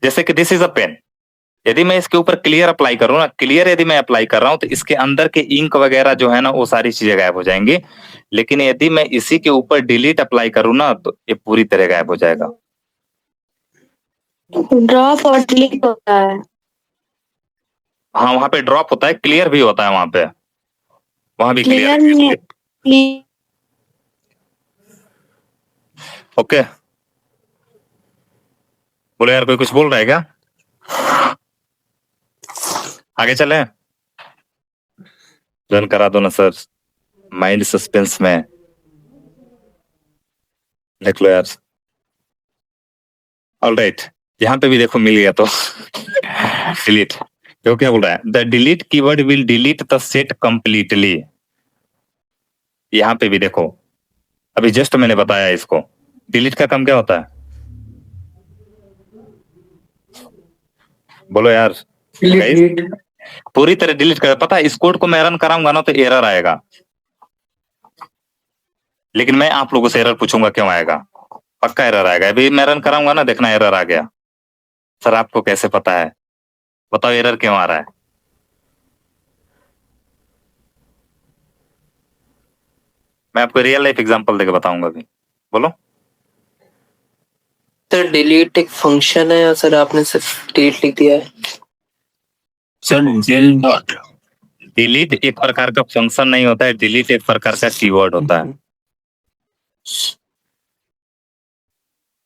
जैसे कि दिस इज अ पेन, यदि मैं इसके ऊपर क्लियर अप्लाई करूँ ना, क्लियर यदि मैं अप्लाई कर रहा हूं, तो इसके अंदर के इंक वगैरह जो है ना, वो सारी चीजें गायब हो जाएंगी। लेकिन यदि मैं इसी के ऊपर डिलीट अप्लाई करूँ ना, तो ये पूरी तरह गायब हो जाएगा। ड्रॉप और डिलीट होता है। हाँ, वहां पे ड्रॉप होता है, क्लियर भी होता है वहां पे, वहां भी क्लियर क्लियर। में ओके, बोलो यार, कोई कुछ बोल रहा है क्या? आगे चले, रन करा दो ना सर, माइंड सस्पेंस में देख लो यार। ऑलराइट, यहाँ पे भी देखो मिल गया तो डिलीट, तो क्या बोल रहा है, the delete keyword will delete the set completely. यहाँ पे भी देखो, अभी जस्ट मैंने बताया इसको, डिलीट का काम क्या होता है, बोलो यार। पूरी तरह डिलीट कर, पता है इस कोड को मैं रन कराऊंगा ना तो एरर आएगा, लेकिन मैं आप लोगों से एरर पूछूंगा क्यों आएगा, पक्का एरर आएगा। अभी मैं रन कराऊंगा ना, देखना एरर आ गया। सर आपको कैसे पता है, बताओ एरर क्यों आ रहा है? मैं आपको रियल लाइफ एग्जांपल देके बताऊंगा अभी, बोलो। सर डिलीट एक फंक्शन है या सर आपने सिर्फ डिलीट लिख दिया है? सर जेल डॉट डिलीट एक प्रकार का फंक्शन नहीं होता है, डिलीट एक प्रकार का कीवर्ड होता है।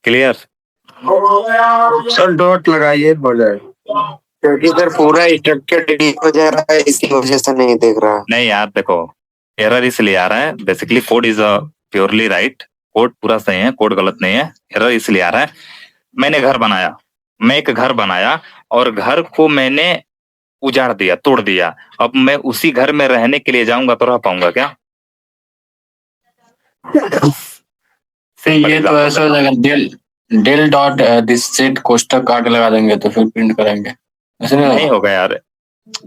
क्लियर? सर डॉट लगाइए हो जाए, क्योंकि सर पूरा स्ट्रक्चर डिलीट हो जा रहा है, इसी वजह से नहीं देख रहा। नहीं यार देखो, एरर इसलिए आ रहा है, basically code is purely right, code पूरा सही है, कोड गलत नहीं है। एरर इसलिए आ रहा है, मैंने घर बनाया, मैं एक घर बनाया और घर को मैंने उजाड़ दिया, तोड़ दिया। अब मैं उसी घर में रहने के लिए जाऊंगा तो रह पाऊंगा क्या? ये तो ऐसा हो जाएगा, डेल डॉट दिस सेट कोष्टक आगे लगा देंगे तो फिर प्रिंट करेंगे, ऐसे नहीं होगा यार।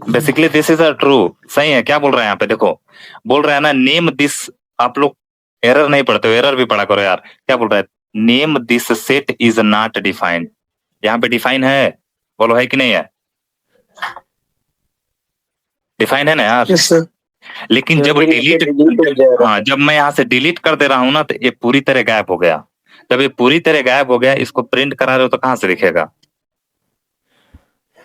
Basically this is a true, सही है। क्या बोल रहे हैं यहाँ पे, देखो बोल रहा है ना नेम दिस, आप लोग एरर नहीं पढ़ते हो, एरर भी पढ़ा करो यार। क्या बोल रहा है, name this set is not defined. यहाँ पे डिफाइन है, बोलो है कि नहीं है? डिफाइन है ना यार। Yes sir. लेकिन जब डिलीट, हाँ जब मैं यहाँ से डिलीट कर दे रहा हूँ ना, तो ये पूरी तरह गायब हो गया। जब ये पूरी तरह गायब हो गया, इसको प्रिंट करा रहे हो तो कहाँ से दिखेगा?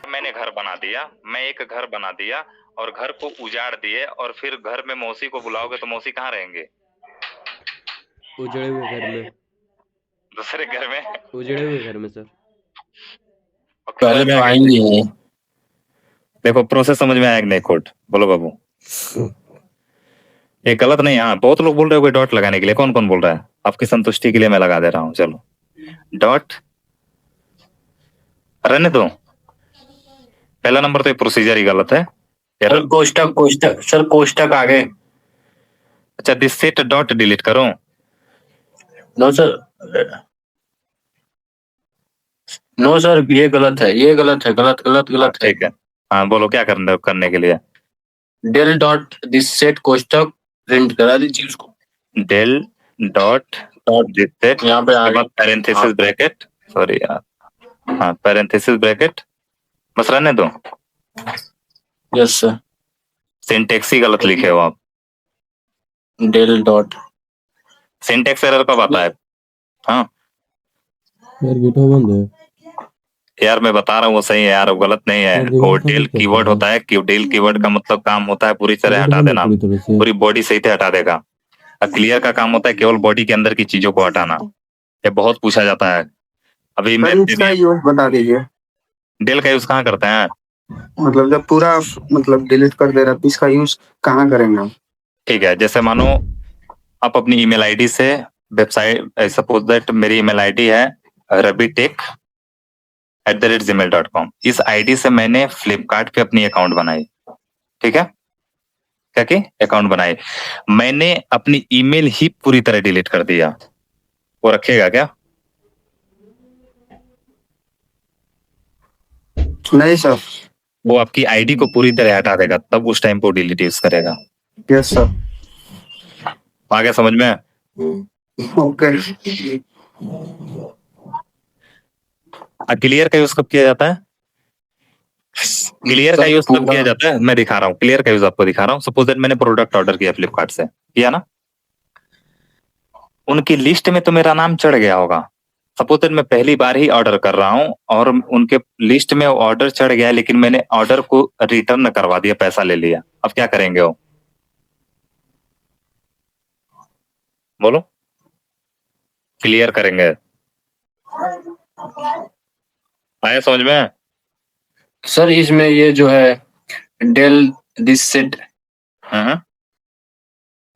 मैंने घर बना दिया, मैं एक घर बना दिया और घर को उजाड़ दिए, और फिर घर में मौसी को बुलाओगे तो मौसी कहाँ रहेंगे? उजड़े हुए घर में, दूसरे घर में। उजड़े हुए घर में सर। पहले तो आएंगे। देखो प्रोसेस समझ में आया कि नहीं? कोड बोलो बाबू, ये गलत नहीं। हाँ बहुत लोग बोल रहे हो कोई डॉट लगाने के लिए, कौन कौन बोल रहा है? आपकी संतुष्टि के लिए मैं लगा दे रहा हूँ, चलो डॉट रहने दो। पहला नंबर तो ये प्रोसीजर ही गलत है। सर कोष्टक सर कोष्टक आगे। अच्छा दिस सेट डॉट डिलीट करो। नो सर ये गलत है, ये गलत है, गलत है। ठीक है, हाँ बोलो क्या करने के लिए? डेल डॉट दिस सेट कोष्टक प्रिंट करा दीजिए उसको। डेल डॉट दिस सेट, यहाँ पे आगे पैरेंथेसिस ब्रैकेट, सॉरी यार, हाँ पैरेंथेसिस ब्रैकेट, बस रहने दो। Yes sir. सिंटेक्स ही गलत लिखे हो आप। डेल डॉट सिंटेक्स एरर कब आता है? हाँ यार गिटहब बंद है यार, मैं बता रहा हूँ वो सही है यार, वो गलत नहीं है। वो डेल कीवर्ड होता है, कि डेल कीवर्ड का मतलब काम होता है पूरी तरह हटा देना, पूरी बॉडी सही से हटा देगा। क्लियर का काम होता है केवल बॉडी के अंदर की चीजों को हटाना। ये बहुत पूछा जाता है। अभी मैं इसका यूज बता दीजिए, डेल का यूज कहाँ करते हैं? मतलब जब पूरा मतलब डिलीट कर दे रहा है, इसका यूज कहाँ करेंगे हम? ठीक है, जैसे मानो आप अपनी ईमेल आईडी से वेबसाइट, सपोज दैट मेरी ईमेल आईडी है rabitek@gmail.com। इस आईडी से मैंने फ्लिपकार्ट पे अपनी अकाउंट बनाई, ठीक है, क्या की अकाउंट बनाई, मैंने अपनी ईमेल ही पूरी तरह डिलीट कर दिया, वो रखेगा क्या? नहीं सर। वो आपकी आईडी को पूरी तरह हटा देगा, तब उस टाइम पे डिलीट यूज करेगा। Yes sir. आ गया समझ में? ओके। क्लियर का यूज कब किया जाता है? क्लियर का यूज कब किया जाता है? मैं दिखा रहा हूँ, क्लियर का यूज आपको दिखा रहा हूँ। सपोज दैट मैंने प्रोडक्ट ऑर्डर किया फ्लिपकार्ट से, किया ना, उनकी लिस्ट में तो मेरा नाम चढ़ गया होगा। सपोज दैट मैं पहली बार ही ऑर्डर कर रहा हूँ और उनके लिस्ट में ऑर्डर चढ़ गया, लेकिन मैंने ऑर्डर को रिटर्न करवा दिया, पैसा ले लिया, अब क्या करेंगे वो? बोलो। क्लियर करेंगे। आया समझ में? सर इसमें ये जो है डेल दिस सेट,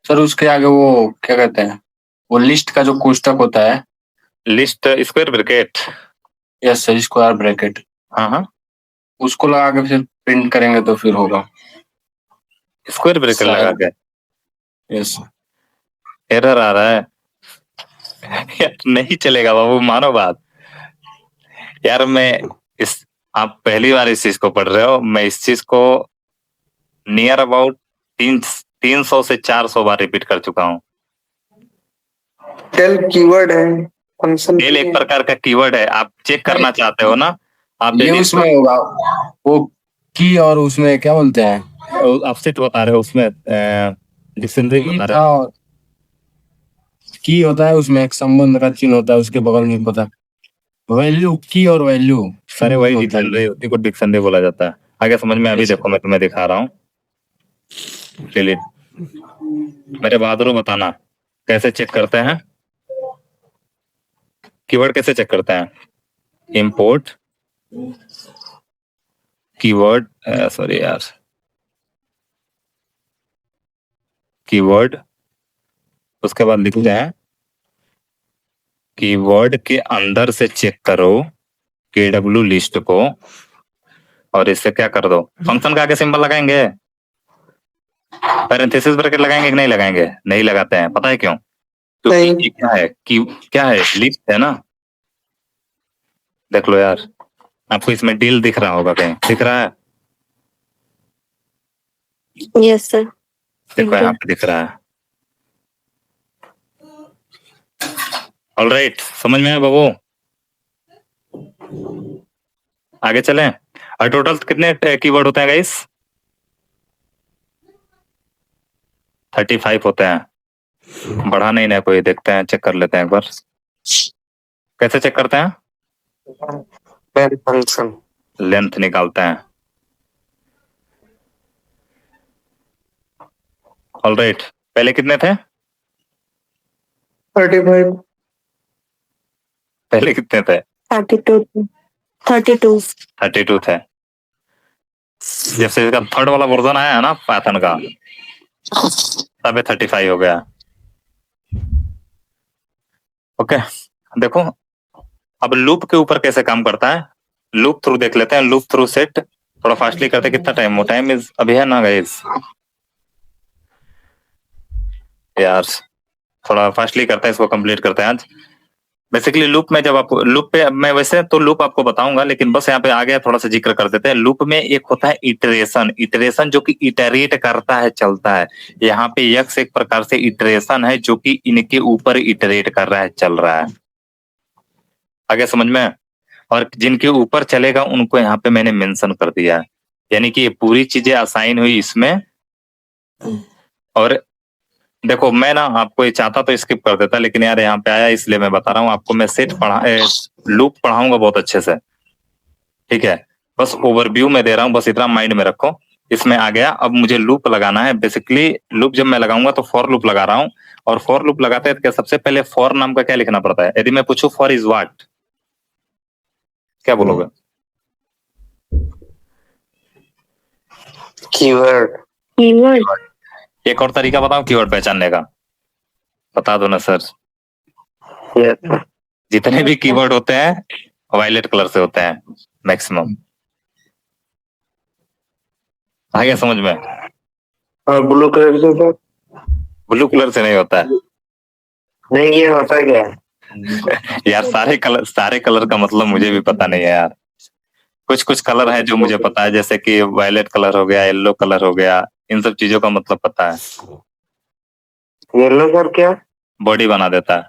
सर उसके आगे वो क्या कहते हैं, वो लिस्ट का जो कोष्टक होता है, list square bracket, yes sir, square bracket, हाँ, उसको लगा के फिर प्रिंट करेंगे तो फिर होगा। स्क्वायर ब्रैकेट लगा के, यस एरर आ रहा है यार, नहीं चलेगा बाबू, मानो बात यार। आप पहली बार इस चीज को पढ़ रहे हो, मैं इस चीज को नियर अबाउट 300 से 400 बार रिपीट कर चुका हूँ। टेल कीवर्ड है, फंक्शन टेल एक प्रकार का कीवर्ड है, आप चेक करना चाहते हो ना, आप ये उसमें होगा वो की, और उसमें क्या बोलते हैं, आप सेट बता रहे हो, उसमें डिक्शनरी बता रहे हो। और की होता है, उसमें एक संबंध का चिन्ह होता है, उसके बगल में पता वैल्यू, की और वैल्यू, सारे वही डिक्शनरी, उसी को डिक्शनरी बोला जाता है। आगे समझ में? अभी देखो मैं तुम्हें दिखा रहा हूँ, डिलीट। मेरे बहादुर बताना कैसे चेक करते हैं, कीवर्ड कैसे चेक करते हैं? इंपोर्ट कीवर्ड, सॉरी यार, कीवर्ड, उसके बाद लिखते हैं कीवर्ड के अंदर से चेक करो KW लिस्ट को, और इससे क्या कर दो, फंक्शन का आगे सिंबल लगाएंगे, पैरेंथेसिस ब्रैकेट लगाएंगे कि नहीं लगाएंगे? नहीं लगाते हैं, पता है क्यों? क्योंकि ये क्या है, क्या है, लिस्ट है ना। देख लो यार, आपको इसमें डील दिख रहा होगा, कहीं दिख रहा है? Yes sir. देखो यहाँ पे दिख रहा है। ऑलराइट, समझ में है बाबू? आगे चलें। और टोटल कितने कीवर्ड होते हैं गाइस? 35 होते हैं। बढ़ा नहीं ना कोई, देखते हैं, चेक कर लेते हैं एक बार। कैसे चेक करते हैं? फंक्शन लेंथ निकालते हैं। ऑलराइट, पहले कितने थे? 35, पहले कितने थे? 32 थे। जब से इसका थर्ड वाला वर्जन आया है ना पाइथन का, तब 35 हो गया। ओके, देखो अब लूप के ऊपर कैसे काम करता है, लूप थ्रू देख लेते हैं। लूप थ्रू सेट थोड़ा फास्टली करते हैं। कितना टाइम? टाइम इज अभी है ना गाइस यार, थोड़ा फास्टली करते हैं, इसको कंप्लीट करते हैं आज। बेसिकली लूप में जब आप लूप पे, मैं वैसे तो लूप आपको बताऊंगा, लेकिन बस यहाँ पे आ गया थोड़ा सा जिक्र कर देते हैं। लूप में एक होता है इटरेशन जो कि इटरेट करता है, चलता है। यहाँ पे यक्स एक प्रकार से इटरेशन है जो कि इनके ऊपर इटरेट कर रहा है, चल रहा है। आगे समझ में? और जिनके ऊपर चलेगा उनको यहाँ पे मैंने मेंशन कर दिया है, यानी कि ये पूरी चीजें असाइन हुई इसमें। और देखो मैं ना आपको ये चाहता तो स्किप कर देता, लेकिन यार यहाँ पे आया इसलिए मैं बता रहा हूँ आपको। मैं लूप पढ़ाऊंगा बहुत अच्छे से, ठीक है? बस ओवरव्यू में दे रहा हूँ, बस इतना माइंड में रखो। इसमें आ गया, अब मुझे लूप लगाना है। बेसिकली लूप जब मैं लगाऊंगा तो फॉर लूप लगा रहा हूँ, और फॉर लूप लगाते हैं क्या सबसे पहले फॉर नाम का क्या लिखना पड़ता है? यदि मैं पूछूं फॉर इज व्हाट, क्या बोलोगे? कीवर्ड। एक और तरीका बताओ कीवर्ड पहचानने का, बता दो ना सर। जितने भी कीवर्ड होते हैं वायलेट कलर से होते हैं मैक्सिमम। आ गया समझ में? और ब्लू कलर से ब्लू कलर से नहीं होता है नहीं, ये होता क्या है? यार। सारे कलर का मतलब मुझे भी पता नहीं है यार। कुछ कुछ कलर है जो मुझे पता है, जैसे कि वायलेट कलर हो गया, येलो कलर हो गया, इन सब चीजों का मतलब पता है। येलो कलर क्या? बॉडी बना देता है,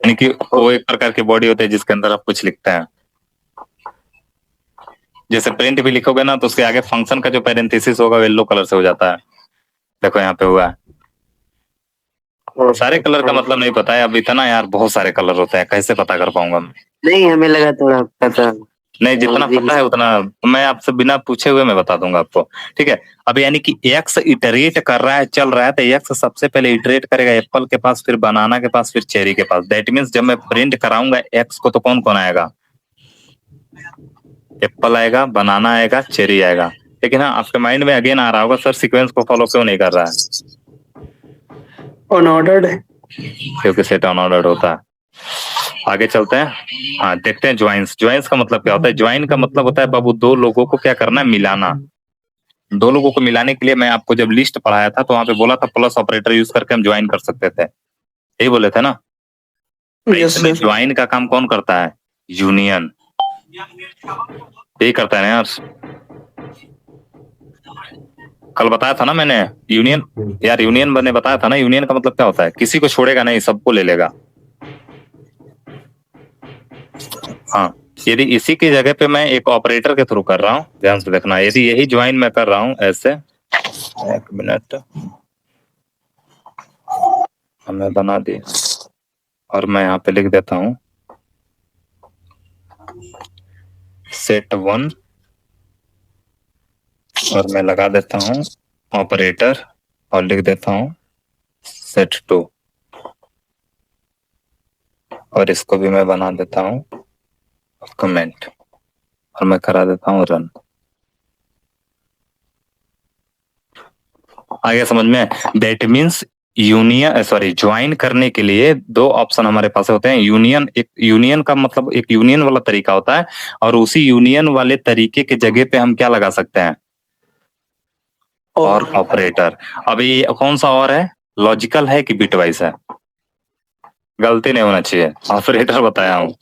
यानी कि वो एक प्रकार की बॉडी होती है जिसके अंदर आप कुछ लिखते हैं। जैसे प्रिंट भी लिखोगे ना तो उसके आगे फंक्शन का जो पैरेंथेसिस होगा येलो कलर से हो जाता है। देखो यहाँ पे हुआ है। सारे कलर का मतलब नहीं पता है अब, इतना यार बहुत सारे कलर होते हैं, कैसे पता कर पाऊंगा मैं? नहीं, हमें लगा थोड़ा पता। नहीं, जितना पता है उतना मैं आपसे बिना पूछे हुए मैं बता दूंगा आपको, ठीक है। अब यानी कि एक्स इटरेट कर रहा है, चल रहा है, तो एक्स सबसे पहले इटरेट करेगा एप्पल के पास, फिर बनाना के पास, फिर चेरी के पास। दैट मीन्स जब मैं प्रिंट कराऊंगा एक्स को तो कौन कौन आएगा? एप्पल आएगा, बनाना आएगा, चेरी आएगा। लेकिन हाँ, आपके माइंड में अगेन आ रहा होगा सर सीक्वेंस को फॉलो क्यों नहीं कर रहा है? अनऑर्डर्ड है। क्योंकि सेट अनऑर्डर्ड होता है। आगे चलते हैं, हाँ देखते हैं ज्वाइंस। ज्वाइंस का मतलब क्या होता है? ज्वाइन का मतलब होता है बाबू दो लोगों को क्या करना है? मिलाना। दो लोगों को मिलाने के लिए मैं आपको जब लिस्ट पढ़ाया था तो वहां पे बोला था प्लस ऑपरेटर यूज करके हम ज्वाइन कर सकते थे, यही बोले थे ना। Yes sir. ज्वाइन का काम कौन करता है? यूनियन, यही करता है ना यार। कल बताया था ना मैंने यूनियन, यार यूनियन मैंने बताया था ना। यूनियन का मतलब क्या होता है? किसी को छोड़ेगा नहीं, सबको ले लेगा। हाँ, यदि इसी की जगह पे मैं एक ऑपरेटर के थ्रू कर रहा हूँ, ध्यान से देखना, यदि यही ज्वाइन मैं कर रहा हूँ ऐसे, एक मिनट हमें बना दी और मैं यहाँ पे लिख देता हूँ सेट 1 और मैं लगा देता हूँ ऑपरेटर और लिख देता हूँ सेट 2 और इसको भी मैं बना देता हूँ कमेंट और मैं करा देता हूँ रन। आगे समझ में? That means union, sorry, join करने के लिए दो ऑप्शन हमारे पास होते हैं। यूनियन, एक यूनियन का मतलब एक यूनियन वाला तरीका होता है और उसी यूनियन वाले तरीके के जगह पे हम क्या लगा सकते हैं? और ऑपरेटर। अब ये कौन सा और है? लॉजिकल है कि बिटवाइज है? गलती नहीं होना चाहिए, ऑपरेटर बताया हूँ।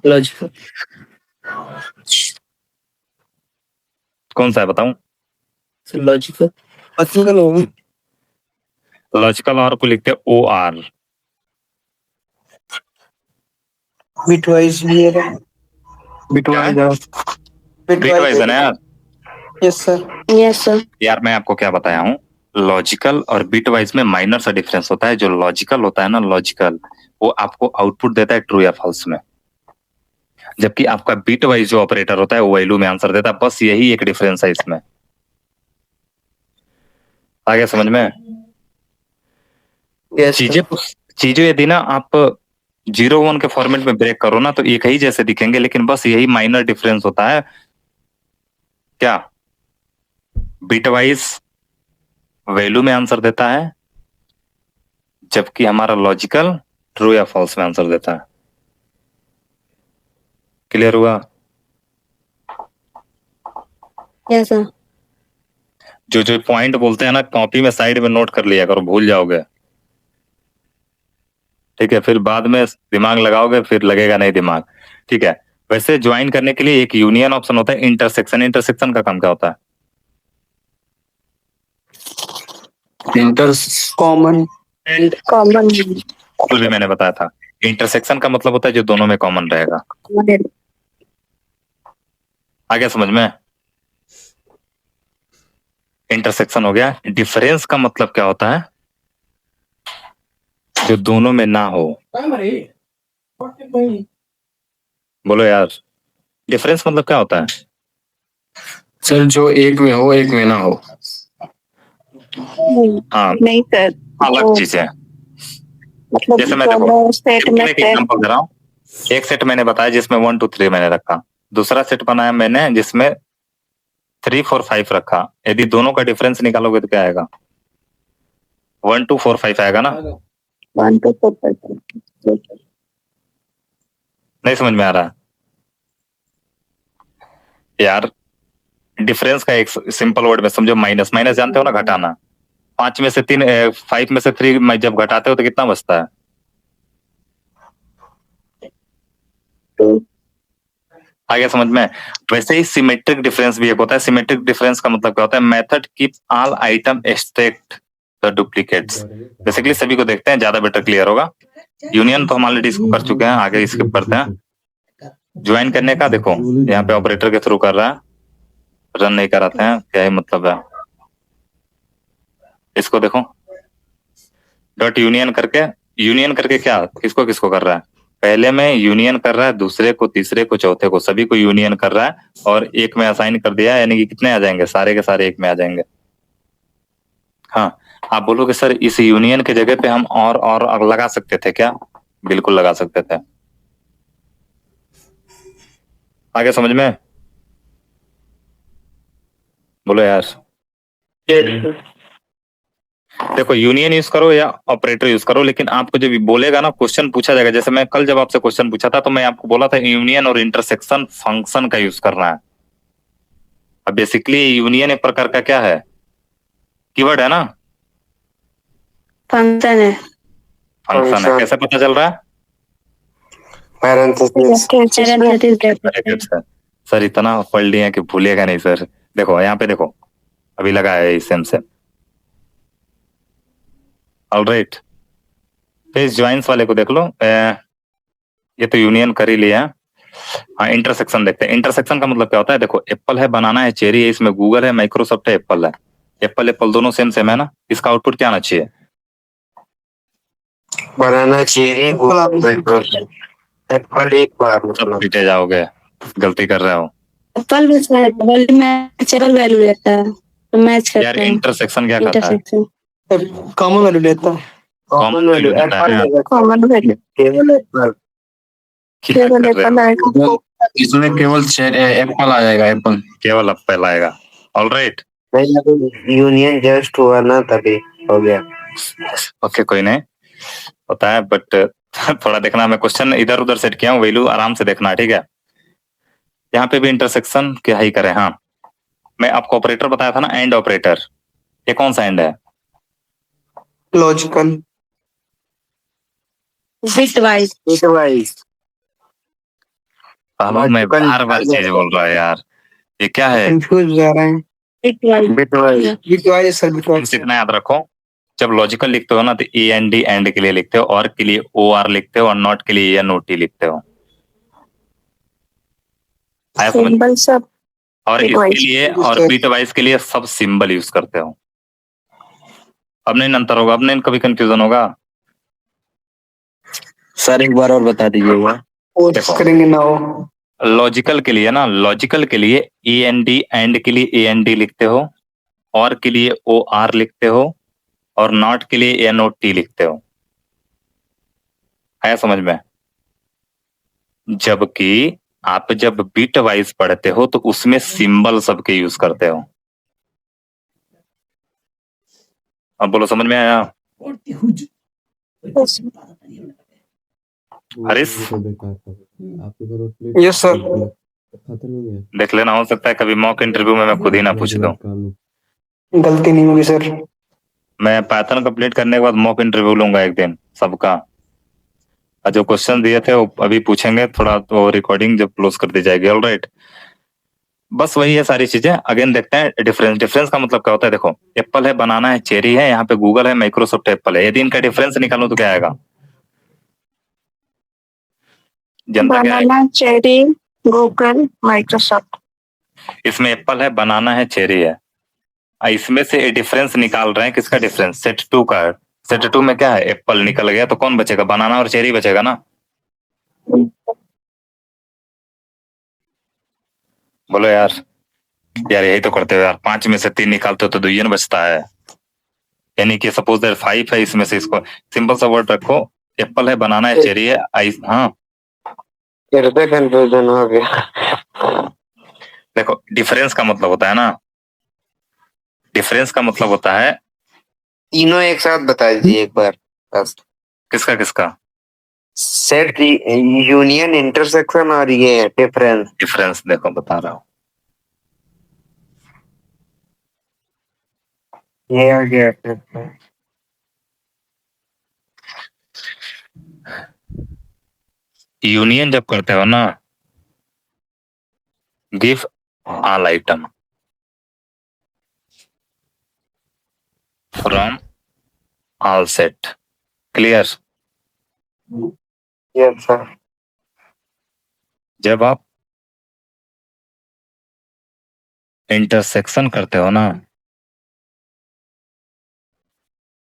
लॉजिकल। कौन सा है बताऊं? लॉजिकल। लॉजिकल और को लिखते हैं OR। बिटवाइज भी है। बिटवाइज बिटवाइज है ना यार? Yes sir. Yes sir. यार मैं आपको क्या बताया हूँ, लॉजिकल और बिटवाइज में माइनर सा डिफरेंस होता है। जो लॉजिकल होता है ना, लॉजिकल, वो आपको आउटपुट देता है ट्रू या फॉल्स में, जबकि आपका बिटवाइज जो ऑपरेटर होता है वो वैल्यू में आंसर देता है। बस यही एक डिफरेंस है इसमें। आ गया समझ में? चीजें यदि ना आप 0-1 के फॉर्मेट में ब्रेक करो ना तो एक ही जैसे दिखेंगे, लेकिन बस यही माइनर डिफरेंस होता है। क्या? बिटवाइज वैल्यू में आंसर देता है, जबकि हमारा लॉजिकल ट्रू या फॉल्स में आंसर देता है। क्लियर हुआ? Yes sir. जो जो पॉइंट बोलते हैं ना, कॉपी में साइड में नोट कर लिया करो, भूल जाओगे, ठीक है? फिर बाद में दिमाग लगाओगे फिर लगेगा नहीं दिमाग, ठीक है? वैसे ज्वाइन करने के लिए एक यूनियन ऑप्शन होता है, इंटरसेक्शन। इंटरसेक्शन का काम क्या होता है? Common and common. कल भी मैंने बताया था, इंटरसेक्शन का मतलब होता है जो दोनों में कॉमन रहेगा। आ गया समझ में? इंटरसेक्शन हो गया। डिफरेंस का मतलब क्या होता है? जो दोनों में ना हो। बोलो यार, डिफरेंस मतलब क्या होता है? सर जो एक में हो एक में ना हो। हाँ, नहीं सर, अलग चीज है। मतलब जैसे मैं दोनों सेट में एक एग्जांपल दे रहा हूँ। एक सेट मैंने बताया जिसमें 1 2 3 मैंने रखा, दूसरा सेट बनाया मैंने जिसमें 3 4 5 रखा, यदि दोनों का डिफरेंस निकालोगे तो क्या आएगा? 1 2 4 5 आएगा ना? 1 2 4 5 नहीं समझ में आ रहा यार? डिफरेंस का एक सिंपल वर्ड में समझो, माइनस। माइनस जानते हो ना, घटाना। 5 में से 3 5 में से 3 जब घटाते हो तो कितना बचता है? 2 आगे समझ में? वैसे ही सिमेट्रिक डिफरेंस भी एक होता है। सिमेट्रिक डिफरेंस का मतलब क्या होता है? Method keep all item extract the duplicates. Basically सभी को देखते हैं, ज्यादा बेटर क्लियर होगा। यूनियन तो हम ऑलरेडी इसको कर चुके हैं, आगे स्किप करते हैं। ज्वाइन करने का देखो, यहाँ पे ऑपरेटर के थ्रू कर रहा है, रन नहीं कराते हैं, क्या ही मतलब है? इसको देखो, डॉट यूनियन करके क्या किसको किसको कर रहा है? पहले में यूनियन कर रहा है, दूसरे को, तीसरे को, चौथे को, सभी को यूनियन कर रहा है और एक में असाइन कर दिया, यानी कि कितने आ जाएंगे? सारे के सारे एक में आ जाएंगे। हाँ, आप बोलोगे सर इस यूनियन के जगह पे हम और लगा सकते थे क्या? बिल्कुल लगा सकते थे। आगे समझ में? बोलो यार। देखो, यूनियन यूज करो या ऑपरेटर यूज करो, लेकिन आपको जब बोलेगा ना, क्वेश्चन पूछा जाएगा, जैसे मैं कल जब आपसे क्वेश्चन पूछा था तो मैं आपको बोला था यूनियन और इंटरसेक्शन फंक्शन का यूज करना है। अब बेसिकली यूनियन एक प्रकार का क्या है? कीवर्ड है ना, फंक्शन है। फंक्शन है। कैसे पता चल रहा है? सर इतना पढ़ लिया कि भूलेगा नहीं सर। देखो यहाँ पे देखो, अभी लगा है सेम से। ऑलराइट, पेज ज्वाइंस वाले को देख लो। ये तो यूनियन कर ही लिया। हाँ, इंटरसेक्शन देखते हैं। इंटरसेक्शन का मतलब क्या होता है? देखो, एप्पल है, बनाना है, चेरी है, इसमें गूगल है, माइक्रोसॉफ्ट है, एप्पल है। एप्पल दोनों सेम सेम है ना? इसका आउटपुट क्या आना चाहिए? बनाना चेरी एप्पल एक बार सब पीटे जाओगे, गलती कर रहे हो एप्पल भी डबल मैचेबल वैल्यू लेता है, तो मैच करते यार। हैं। इंटरसेक्शन क्या करता है? इंटरसेक्शन कॉमन वैल्यू लेता है। कॉमन वैल्यू देता है। कॉमन वैल्यू केवल एप्पल क्या कर रहे हो? आएगा। इसमें केवल एप्पल आ जाएगा, एप्पल। केवल एप्पल आएगा। ऑलराइट, यूनियन जस्ट हुआ ना, तभी हो गया। ओके, कोई नहीं, होता है, बट थोड़ा देखना। मैं क्वेश्चन इधर उधर सेट किया हूँ, वैल्यू आराम से देखना, ठीक है? यहाँ पे भी इंटरसेक्शन क्या ही करें। हाँ, मैं आपको ऑपरेटर बताया था ना, एंड ऑपरेटर। ये कौन सा एंड है? Logical bitwise. मैं बार बार चीज बोल रहा है यार, ये क्या है? कंफ्यूज जा रहे हैं। Bitwise sir, bitwise. इतना याद रखो, जब लॉजिकल लिखते हो ना तो ए एन डी एंड के लिए लिखते हो, और के लिए ओ आर लिखते हो, और नॉट के लिए एन ओ टी लिखते हो। आया समझ? सिंबल सब और इसके लिए और बिटवाइज के लिए सब सिंबल यूज करते हो। अब नहीं अंतर होगा, अब नहीं कभी कंफ्यूजन होगा। सर एक बार और बता दीजिएगा। देखो, करेंगे ना वो। लॉजिकल के लिए ना, लॉजिकल के लिए ए एन डी, एंड के लिए ए एन डी लिखते हो, और के लिए ओ आर लिखते हो, और नॉट के लिए एन ओ टी लिखते हो। आया समझ में? जबकि आप जब बिट वाइज पढ़ते हो तो उसमें सिंबल सबके यूज करते हो। अब बोलो, समझ में आया? Harish, yes sir. देख लेना, हो सकता है कभी मॉक इंटरव्यू में मैं खुद ही ना पूछ दूं। गलती नहीं होगी सर। मैं पाइथन कंप्लीट करने के बाद मॉक इंटरव्यू लूंगा एक दिन सबका, और जो क्वेश्चन दिए थे वो अभी पूछेंगे, थोड़ा तो रिकॉर्डिंग जब क्लोज कर दी जाएगी। ऑलराइट, बस वही है सारी चीजें। अगेन देखते हैं डिफरेंस। डिफरेंस का मतलब क्या होता है? देखो, एप्पल है, बनाना है, चेरी है, यहाँ पे गूगल है, माइक्रोसॉफ्ट, एप्पल है। यदि इनका डिफरेंस निकालूं तो क्या आएगा? जनता क्या आएगा? बनाना, चेरी, गूगल, माइक्रोसॉफ्ट। इसमें एप्पल है, बनाना है, चेरी है। इसमें से डिफरेंस निकाल रहे हैं, किसका डिफरेंस? सेट 2 का। सेट 2 में क्या है? एप्पल निकल गया, तो कौन बचेगा? बनाना और चेरी बचेगा ना। बोलो यार। यार यही तो करते हो यार, 5 में से 3 निकालते हो तो 2 बचता है। यानी कि सपोज दैट 5 है, इसमें से इसको सिंपल सा वर्ड रखो, एप्पल है, बनाना है, चेरी है। हाँ, कंफ्यूजन हो गया। देखो डिफरेंस का मतलब होता है ना, डिफरेंस का मतलब होता है तीनों एक साथ बता दीजिए एक बार बस। किसका किसका? सेट, यूनियन, इंटरसेक्शन और ये डिफरेंस। डिफरेंस देखो बता रहा हूँ। ये आ गया difference। यूनियन जब करते हो ना, give all item from all set, clear? Yes sir. जब आप इंटरसेक्शन करते हो ना,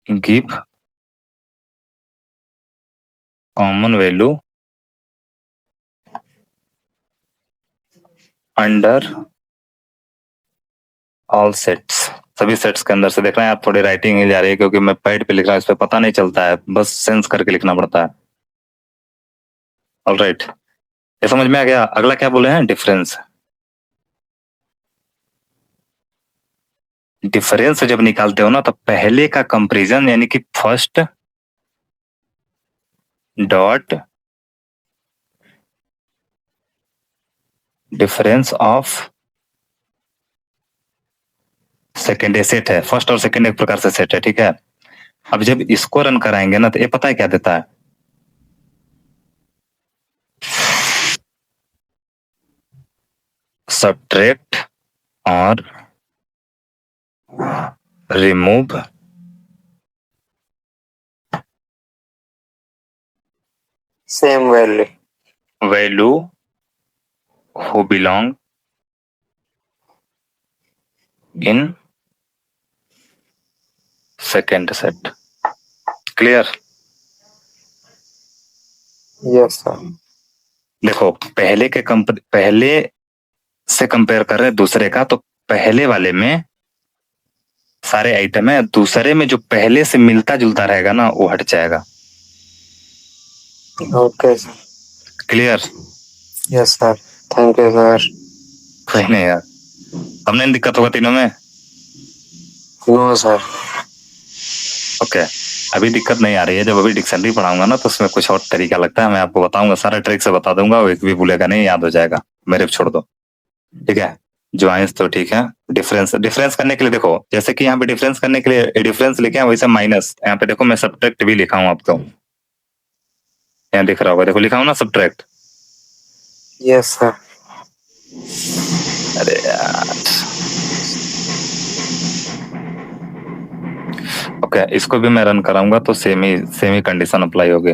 give common value under all sets, सभी सेट्स के अंदर से। देख रहे हैं आप, थोड़ी राइटिंग हिल जा रही है क्योंकि मैं पैड पे लिख रहा हूँ, इस पे पता नहीं चलता है, बस सेंस करके लिखना पड़ता है। ऑलराइट, ये समझ में आ गया? अगला क्या बोले हैं? डिफरेंस। डिफरेंस जब निकालते हो ना तो पहले का कंपैरिजन यानी कि first dot difference of second, set है, फर्स्ट और सेकेंड एक प्रकार से सेट है, ठीक है। अब जब इसको रन कराएंगे ना तो ये पता है क्या देता है? सब्ट्रैक्ट और remove same value, value who belong in second set, clear? Yes sir. देखो पहले से कंपेयर कर रहे हैं दूसरे का, तो पहले वाले में सारे आइटम है, दूसरे में जो पहले से मिलता जुलता रहेगा ना वो हट जाएगा। Okay sir. Clear? Yes sir, thank you sir. कोई नहीं यार, हमने दिक्कत होगा तीनों में? No sir. ओके, अभी दिक्कत नहीं आ रही है। जब अभी डिक्शनरी पढ़ाऊंगा ना तो उसमें कुछ और तरीका लगता है, मैं आपको बताऊंगा, सारा ट्रिक से बता दूंगा, वो एक भी भूलेगा नहीं, याद हो जाएगा, मेरे पे छोड़ दो, ठीक है। ज्वाइंस तो ठीक है। डिफरेंस करने के लिए देखो, जैसे कि यहाँ पे डिफरेंस करने के लिए डिफरेंस लिखे हैं, वैसे माइनस, यहाँ पे देखो मैं सब्ट्रैक्ट भी लिखा हूँ आपको, यहाँ दिख रहा होगा, देखो लिखा हूँ ना सब्ट्रैक्ट। Yes sir. अरे यार, ओके, इसको भी मैं रन कराऊंगा तो सेम ही कंडीशन अप्लाई होगी।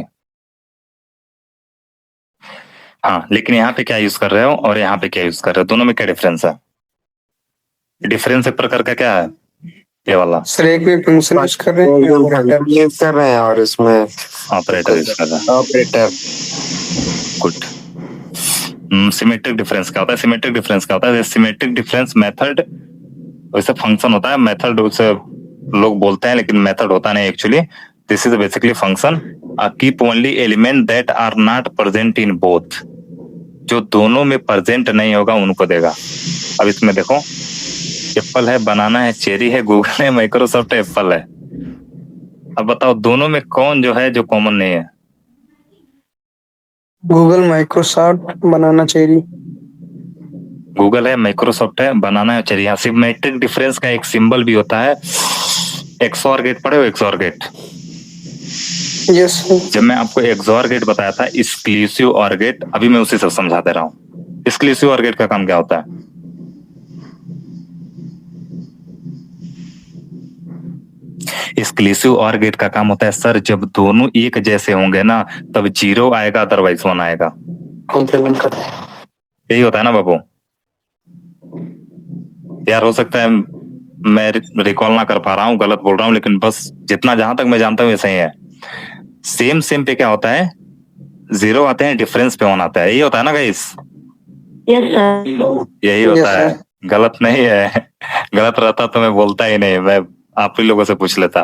हाँ, लेकिन यहाँ पे क्या यूज कर रहे हो और यहाँ पे क्या यूज कर रहे हो, दोनों में क्या डिफरेंस है? डिफरेंस एक प्रकार का क्या है, ये वाला सर एक में फंक्शन यूज कर रहे हैं, यूज कर रहे हैं और इसमें ऑपरेटर यूज कर रहे हैं। ऑपरेटर। गुड। सिमेट्रिक डिफरेंस क्या होता है? सिमेट्रिक डिफरेंस क्या होता है? सिमेट्रिक डिफरेंस मेथड, वैसे फंक्शन होता है, मेथड उसे लोग बोलते हैं लेकिन मेथड होता नहीं actually. This is basically function keep only element that are not present in both, जो दोनों में प्रेजेंट नहीं होगा उनको देगा। अब इसमें देखो, एप्पल है, बनाना है, चेरी है, गूगल है, माइक्रोसॉफ्ट है, एप्पल है। अब बताओ दोनों में कौन जो है जो कॉमन नहीं है? गूगल, माइक्रोसॉफ्ट, बनाना चेरी। गूगल है, माइक्रोसॉफ्ट है, बनाना है, चेरी। सिमेट्रिक डिफरेंस का एक सिंबल भी होता है, एक्सओर गेट। पढ़े हो एक्सओर गेट? यस। जब मैं आपको एक्सओर गेट बताया था, एक्सक्लूसिव ऑर गेट, अभी मैं उसी से समझा दे रहा हूँ। एक्सक्लूसिव ऑर गेट का काम क्या होता है? एक्सक्लूसिव ऑर गेट का काम होता है सर, जब दोनों एक जैसे होंगे ना तब 0 आएगा, अदरवाइज 1 आएगा। कॉम्प्लीमेंट कर, यही होता है ना बाबू? यार हो सकता है मैं रिकॉल ना कर पा रहा हूँ, गलत बोल रहा हूँ, लेकिन बस जितना जहां तक मैं जानता हूँ ये सही है। सेम पे क्या होता है? 0 आते हैं, डिफरेंस पे 1 आता है। यही होता है ना गाइस? Yes sir. यही होता है, गलत नहीं है। गलत रहता तो मैं बोलता ही नहीं, मैं आप ही लोगों से पूछ लेता,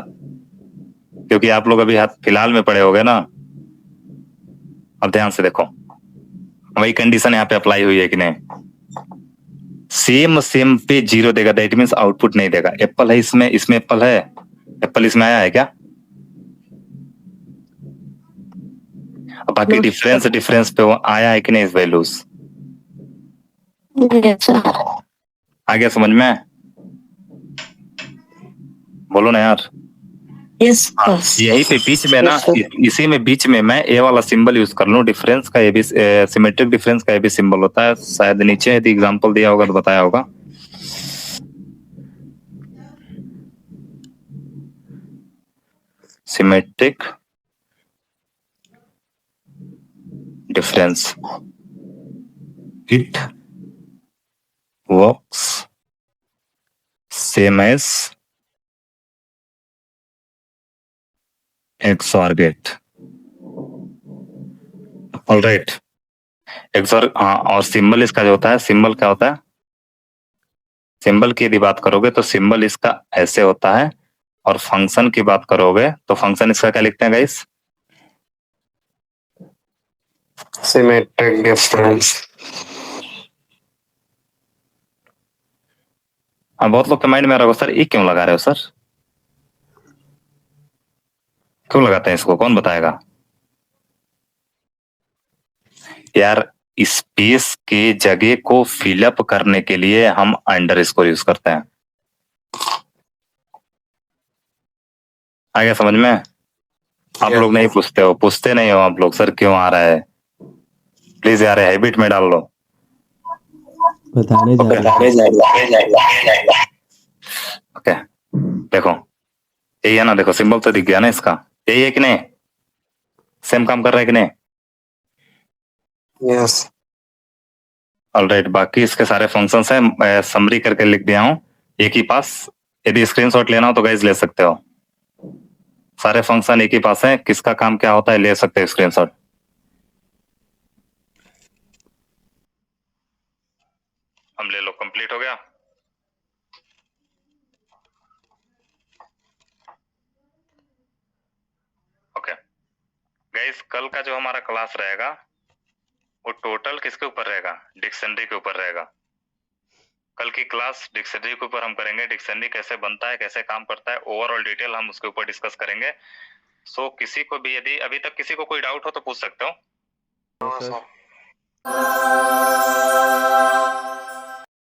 क्योंकि आप लोग अभी हाथ फिलहाल में पड़े हो गए ना। अब ध्यान से देखो, वही कंडीशन यहाँ पे अप्लाई हुई है कि नहीं? सेम पे 0 देगा, दैट मीन्स आउटपुट नहीं देगा। एप्पल है इसमें, इसमें एप्पल है, एप्पल इसमें आया है क्या? बाकी डिफरेंस पे वो आया है कि नहीं वैल्यूज? Yes sir. आ गया समझ में? बोलो ना यार। यस हाँ, सर। यही पे बीच में ना, इसी में बीच में मैं ए वाला सिंबल यूज कर लूं। डिफरेंस का ये भी, सिमेट्रिक डिफरेंस का ये भी सिंबल होता है। शायद नीचे यदि एग्जांपल दिया होगा तो बताया होगा। Symmetric difference, it works same as XOR gate. Alright, XOR। और सिंबल इसका जो होता है, सिंबल क्या होता है? सिंबल की यदि बात करोगे तो सिंबल इसका ऐसे होता है, और फंक्शन की बात करोगे तो फंक्शन इसका क्या लिखते हैं गाइस? Symmetric difference. बहुत लोग के माइंड में आ रहा होगा, सर ये क्यों लगा रहे हो सर? क्यों लगाते हैं इसको, कौन बताएगा यार? स्पेस के जगह को फिलअप करने के लिए हम अंडरस्कोर यूज करते हैं। आ गया समझ में? आप लोग नहीं पूछते हो, पूछते नहीं हो आप लोग, सर क्यों आ रहा है? प्लीज यार हैबिट में डाल लो। बताने जा रहे हैं। ओके, देखो यही है ना, देखो सिंबल तो दिख गया ना इसका, यही है कि नहीं? सेम काम कर रहा है कि नहीं? यस। ऑलराइट, बाकी इसके सारे फंक्शंस हैं, समरी करके लिख दिया हूँ एक ही पास। यदि स्क्रीनशॉट लेना हो तो गाइस ले सकते हो। सारे फंक्शन एक ही पास हैं, किसका काम क्या होता है ले सकते हो स्क्रीनशॉट। हम ले लो, कंप्लीट हो गया। ओके गाइस, कल का जो हमारा क्लास रहेगा वो टोटल किसके ऊपर रहेगा? डिक्शनरी के ऊपर रहेगा। कल की क्लास डिक्शनरी के ऊपर हम करेंगे। डिक्शनरी कैसे बनता है, कैसे काम करता है, ओवरऑल डिटेल हम उसके ऊपर डिस्कस करेंगे। सो किसी को भी यदि अभी तक किसी को कोई डाउट हो तो पूछ सकते हो। हाँ सर।